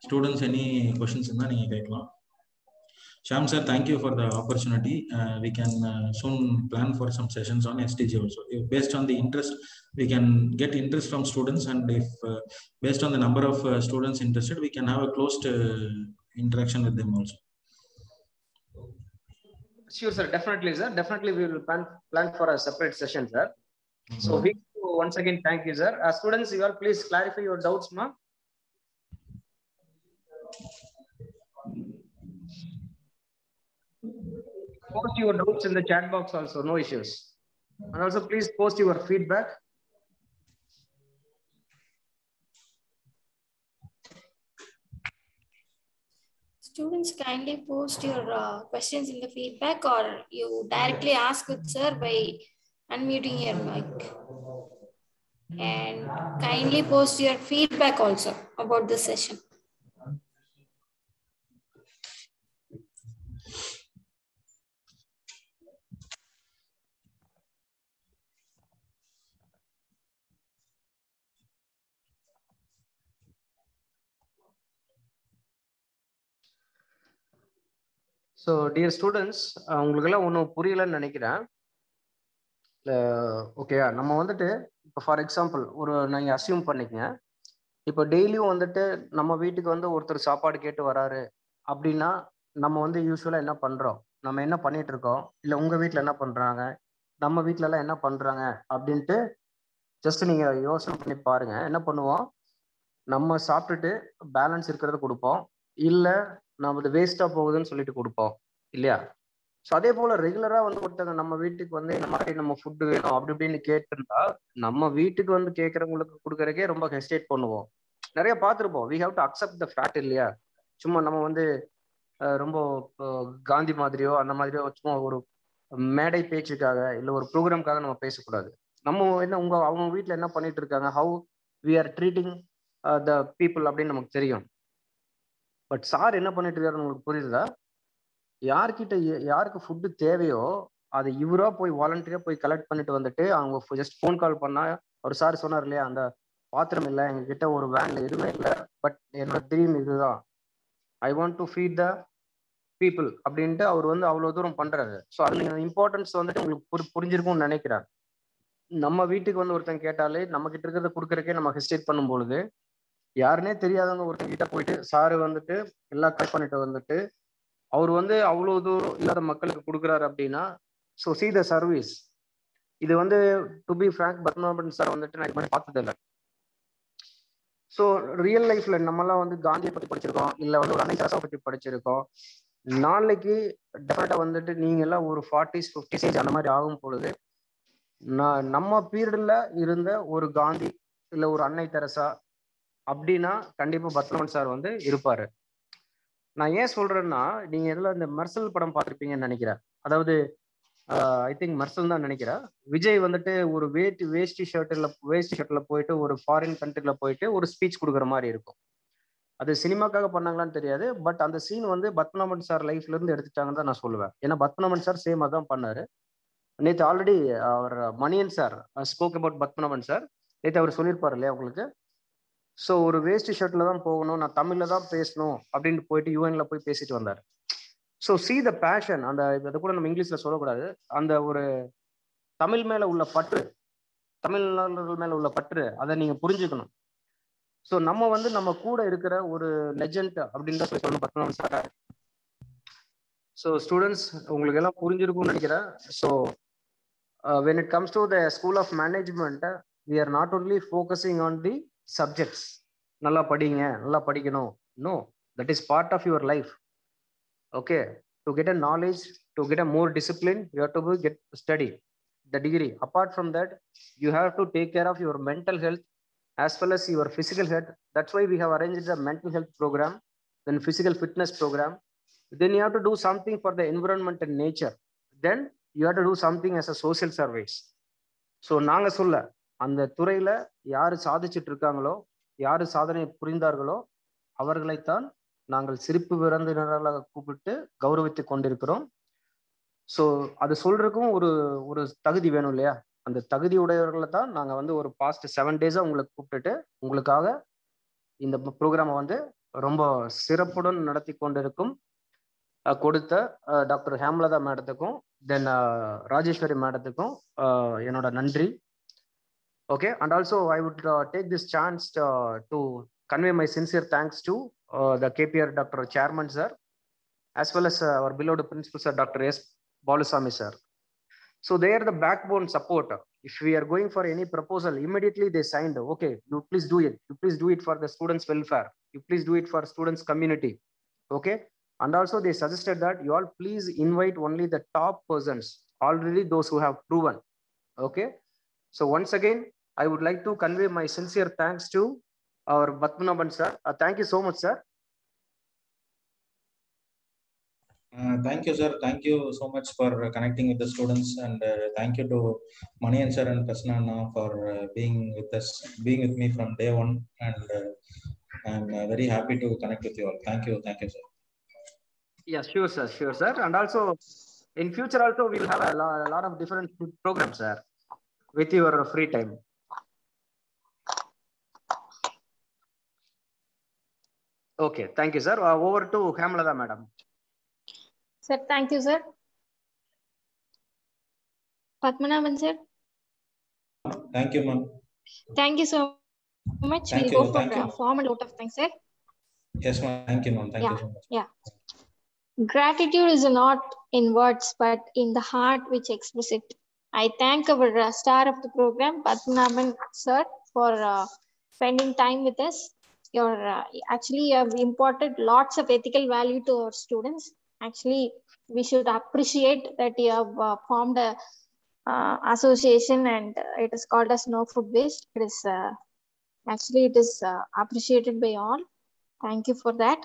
Students, any questions in நீங்க கேட்கலாம். Shyam sir, thank you for the opportunity. We can soon plan for some sessions on SDG also. If based on the interest, we can get interest from students, and if based on the number of students interested, we can have a closed interaction with them also. Sure sir, definitely sir, definitely we will plan for a separate session sir. So we once again thank you sir. Students, you all please clarify your doubts ma. Post your doubts in the chat box also, no issues. And also please post your feedback. Students, kindly post your questions in the feedback, or you directly ask with sir by unmuting your mic. And kindly post your feedback also about this session. So dear students, உங்களுக்கெல்லாம் ஒன்றும் புரியலன்னு நினைக்கிறேன். ஓகேயா, நம்ம வந்துட்டு இப்போ for example நீங்கள் assume பண்ணிக்கங்க, இப்போ டெய்லியும் வந்துட்டு நம்ம வீட்டுக்கு வந்து ஒருத்தர் சாப்பாடு கேட்டு வராரு அப்படின்னா நம்ம வந்து யூஸ்வலாக என்ன பண்ணுறோம், நம்ம என்ன பண்ணிட்டு இருக்கோம், இல்லை உங்கள் வீட்டில் என்ன பண்ணுறாங்க, நம்ம வீட்டிலலாம் என்ன பண்ணுறாங்க அப்படின்ட்டு ஜஸ்ட் நீங்கள் யோசனை பண்ணி பாருங்க. என்ன பண்ணுவோம், நம்ம சாப்பிட்டுட்டு பேலன்ஸ் இருக்கிறத கொடுப்போம், இல்லை நம்ம இது வேஸ்ட்டாக போகுதுன்னு சொல்லிட்டு கொடுப்போம் இல்லையா? ஸோ அதே போல ரெகுலரா வந்து ஒருத்தங்க நம்ம வீட்டுக்கு வந்து இந்த மாதிரி நம்ம ஃபுட்டு வேணும் அப்படி இப்படின்னு கேட்டிருந்தா நம்ம வீட்டுக்கு வந்து கேட்கறவங்களுக்கு கொடுக்கறக்கே ரொம்ப ஹெசிடேட் பண்ணுவோம். நிறைய பார்த்துருப்போம். We have to accept the fact இல்லையா? சும்மா நம்ம வந்து ரொம்ப காந்தி மாதிரியோ அந்த மாதிரியோ சும்மா ஒரு மேடை பேச்சுக்காக இல்லை ஒரு ப்ரோக்ராம்காக நம்ம பேசக்கூடாது. நம்ம என்ன அவங்க வீட்டில் என்ன பண்ணிட்டு இருக்காங்க, how we are treating the people அப்படின்னு நமக்கு தெரியும். பட் சார் என்ன பண்ணிட்டு இருக்காருன்னு உங்களுக்கு புரியுதா? யாருக்கு ஃபுட்டு தேவையோ அதை இவரா போய் வாலண்டியரா போய் கலெக்ட் பண்ணிட்டு வந்துட்டு அவங்க ஜஸ்ட் ஃபோன் கால் பண்ணா, அவர் சார் சொன்னார் இல்லையா, அந்த பாத்திரம் இல்லை எங்ககிட்ட, ஒரு வேன்ல எதுவுமே இல்லை, பட் என்னோட ட்ரீம் இதுதான், I want to feed the people அப்படின்ட்டு அவர் வந்து அவ்வளவு தூரம் பண்றாரு. ஸோ அது இம்பார்ட்டன்ஸ் வந்துட்டு உங்களுக்கு புரிஞ்சிருக்கும்னு நினைக்கிறேன். நம்ம வீட்டுக்கு வந்து ஒருத்தன் கேட்டாலே நம்ம கிட்ட இருக்கிறத கொடுக்கறக்கே நம்ம ஹெசிடேட் பண்ணும் பொழுது, யாருன்னே தெரியாதவங்க ஒருத்தன் கிட்ட போயிட்டு சாரு வந்துட்டு எல்லாம் கட் பண்ணிட்டு வந்துட்டு அவர் வந்து அவ்வளவு தூரம் இல்லாத மக்களுக்கு கொடுக்குறாரு அப்படின்னா, ஸோ சி த சர்வீஸ். இது வந்து to be frank, Padmanabhan sir வந்துட்டு நான் இது மாதிரி பார்த்தது இல்லை. ஸோ ரியல் லைஃப்ல நம்மலாம் வந்து காந்தியை பத்தி படிச்சிருக்கோம், இல்லை வந்து ஒரு அன்னை தெரசா பத்தி படிச்சிருக்கோம். நாளைக்கு டெஃபினட்டா வந்துட்டு நீங்க எல்லாம் ஒரு 40s 50s அந்த மாதிரி ஆகும் பொழுது நம்ம பீரியட்ல இருந்த ஒரு காந்தி இல்லை ஒரு அன்னை தெரசா அப்படின்னா கண்டிப்பா பத்மநாபன் சார் வந்து இருப்பாரு. நான் ஏன் சொல்றேன்னா, நீங்க எதுல இந்த மெர்சல் படம் பார்த்துருப்பீங்கன்னு நினைக்கிறேன். அதாவது ஐ திங்க் மெர்சல் தான் நினைக்கிறேன். விஜய் வந்துட்டு ஒரு வேஷ்டி ஷர்ட்ல போயிட்டு ஒரு ஃபாரின் கண்ட்ரில போயிட்டு ஒரு ஸ்பீச் கொடுக்குற மாதிரி இருக்கும். அது சினிமாக்காக பண்ணாங்களான்னு தெரியாது, பட் அந்த சீன் வந்து பத்மநாபன் சார் லைஃப்ல இருந்து எடுத்துட்டாங்கன்னு தான் நான் சொல்லுவேன். ஏன்னா பத்மநாபன் சார் சேம் அதான் பண்ணாரு. நேற்று ஆல்ரெடி அவர் Maniyan sir spoke about Padmanabhan sir. நேற்று அவர் சொல்லியிருப்பாரு இல்லையா உங்களுக்கு. ஸோ ஒரு வேஸ்ட் ஷர்ட்ல தான் போகணும், நான் தமிழ்ல தான் பேசணும் அப்படின்னு போயிட்டு யூஎன்ல போய் பேசிட்டு வந்தார். So see the passion. அந்த அதை கூட நம்ம இங்கிலீஷ்ல சொல்லக்கூடாது. அந்த ஒரு தமிழ் மேல உள்ள பற்று, தமிழ்நாடுகள் மேல உள்ள பற்று, அதை நீங்க புரிஞ்சுக்கணும். ஸோ நம்ம வந்து நம்ம கூட இருக்கிற ஒரு லெஜண்ட் அப்படின்னு தான் சொல்லணும் பத்மநாபன் சார். ஸோ ஸ்டூடெண்ட்ஸ் உங்களுக்கு எல்லாம் புரிஞ்சிருக்கும்னு நினைக்கிறேன். So when it comes to the School of Management, we are not only focusing on the subjects. நல்லா படிங்க, நல்லா படிக்கணும். No, that is part of your life. Okay, to get a knowledge, to get a more discipline, you have to get study the degree. Apart from that, you have to take care of your mental health as well as your physical health. That's why we have arranged a mental health program, then physical fitness program. Then you have to do something for the environment and nature. Then you have to do something as a social service. So நாங்கள் சொல்ல அந்த துறையில யாரு சாதிச்சுட்டு இருக்காங்களோ, யாரு சாதனை புரிந்தார்களோ அவர்களைத்தான் நாங்கள் சிறப்பு விருந்தினர்களாக கூப்பிட்டு கௌரவித்து கொண்டிருக்கிறோம். ஸோ அது சொல்றதுக்கும் ஒரு தகுதி வேணும் இல்லையா? அந்த தகுதி உடையவர்களை தான் நாங்கள் வந்து ஒரு பாஸ்ட் 7 days உங்களுக்கு கூப்பிட்டுட்டு உங்களுக்காக இந்த ப்ரோக்ராமை வந்து ரொம்ப சிறப்புடன் நடத்தி கொண்டிருக்கும் கொடுத்த டாக்டர் ஹேமலதா மேடத்துக்கும் தென் ராஜேஸ்வரி மேடத்துக்கும் என்னோட நன்றி. Okay, and also I would take this chance to convey my sincere thanks to the KPR Dr. Chairman sir, as well as our beloved principal sir Dr. S. Balusamy sir. So they are the backbone support. If we are going for any proposal, immediately they signed, okay, you please do it. You please do it for the students' welfare. You please do it for students' community. Okay. And also they suggested that you all please invite only the top persons, already those who have proven. Okay. So once again, I would like to convey my sincere thanks to our Bhatmanaban sir. Thank you so much, sir. Thank you, sir. Thank you so much for connecting with the students, and thank you to Manian sir and Prasanna for being with me from day one, and I'm very happy to connect with you all. Thank you, sir. Yeah, sure, sir. And also in future also we will have a lot of different programs, sir, with your free time. Okay, thank you, sir. Over to Hemlata madam. Sir, thank you, sir. Padmanabhan sir. Thank you, ma'am. Thank you so much. Thank we'll you. go for a formal vote of thanks, sir. Yes, ma'am. Thank you, ma'am. Thank you so much. Yeah. Gratitude is not in words, but in the heart which express it. I thank our star of the program, Padmanabhan sir, for spending time with us. Actually, you have imparted lots of ethical value to our students. Actually, we should appreciate that you have formed a association, and it is called as No Food Waste. It is actually it is appreciated by all. Thank you for that.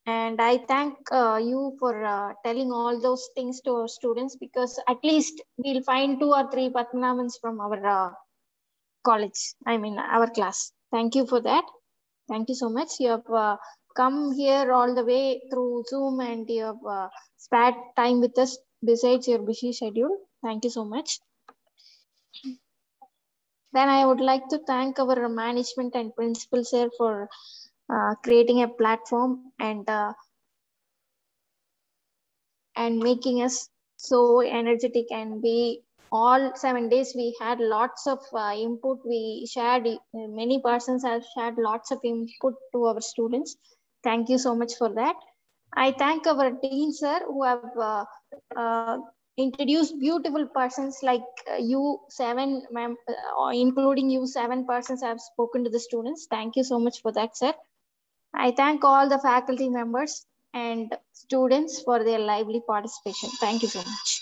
And I thank you for telling all those things to our students, because at least we'll find 2 or 3 Padmanabhans from our college, I mean our class. Thank you for that. Thank you so much. You have come here all the way through Zoom, and you have spent time with us besides your busy schedule. Thank you so much. Then I would like to thank our management and principal sir for creating a platform and making us so energetic. And we all 7 days we had lots of input. We shared, many persons have shared lots of input to our students. Thank you so much for that. I thank our dean sir who have introduced beautiful persons like you 7, including you 7 persons have spoken to the students. Thank you so much for that, sir. I thank all the faculty members and students for their lively participation. Thank you so much.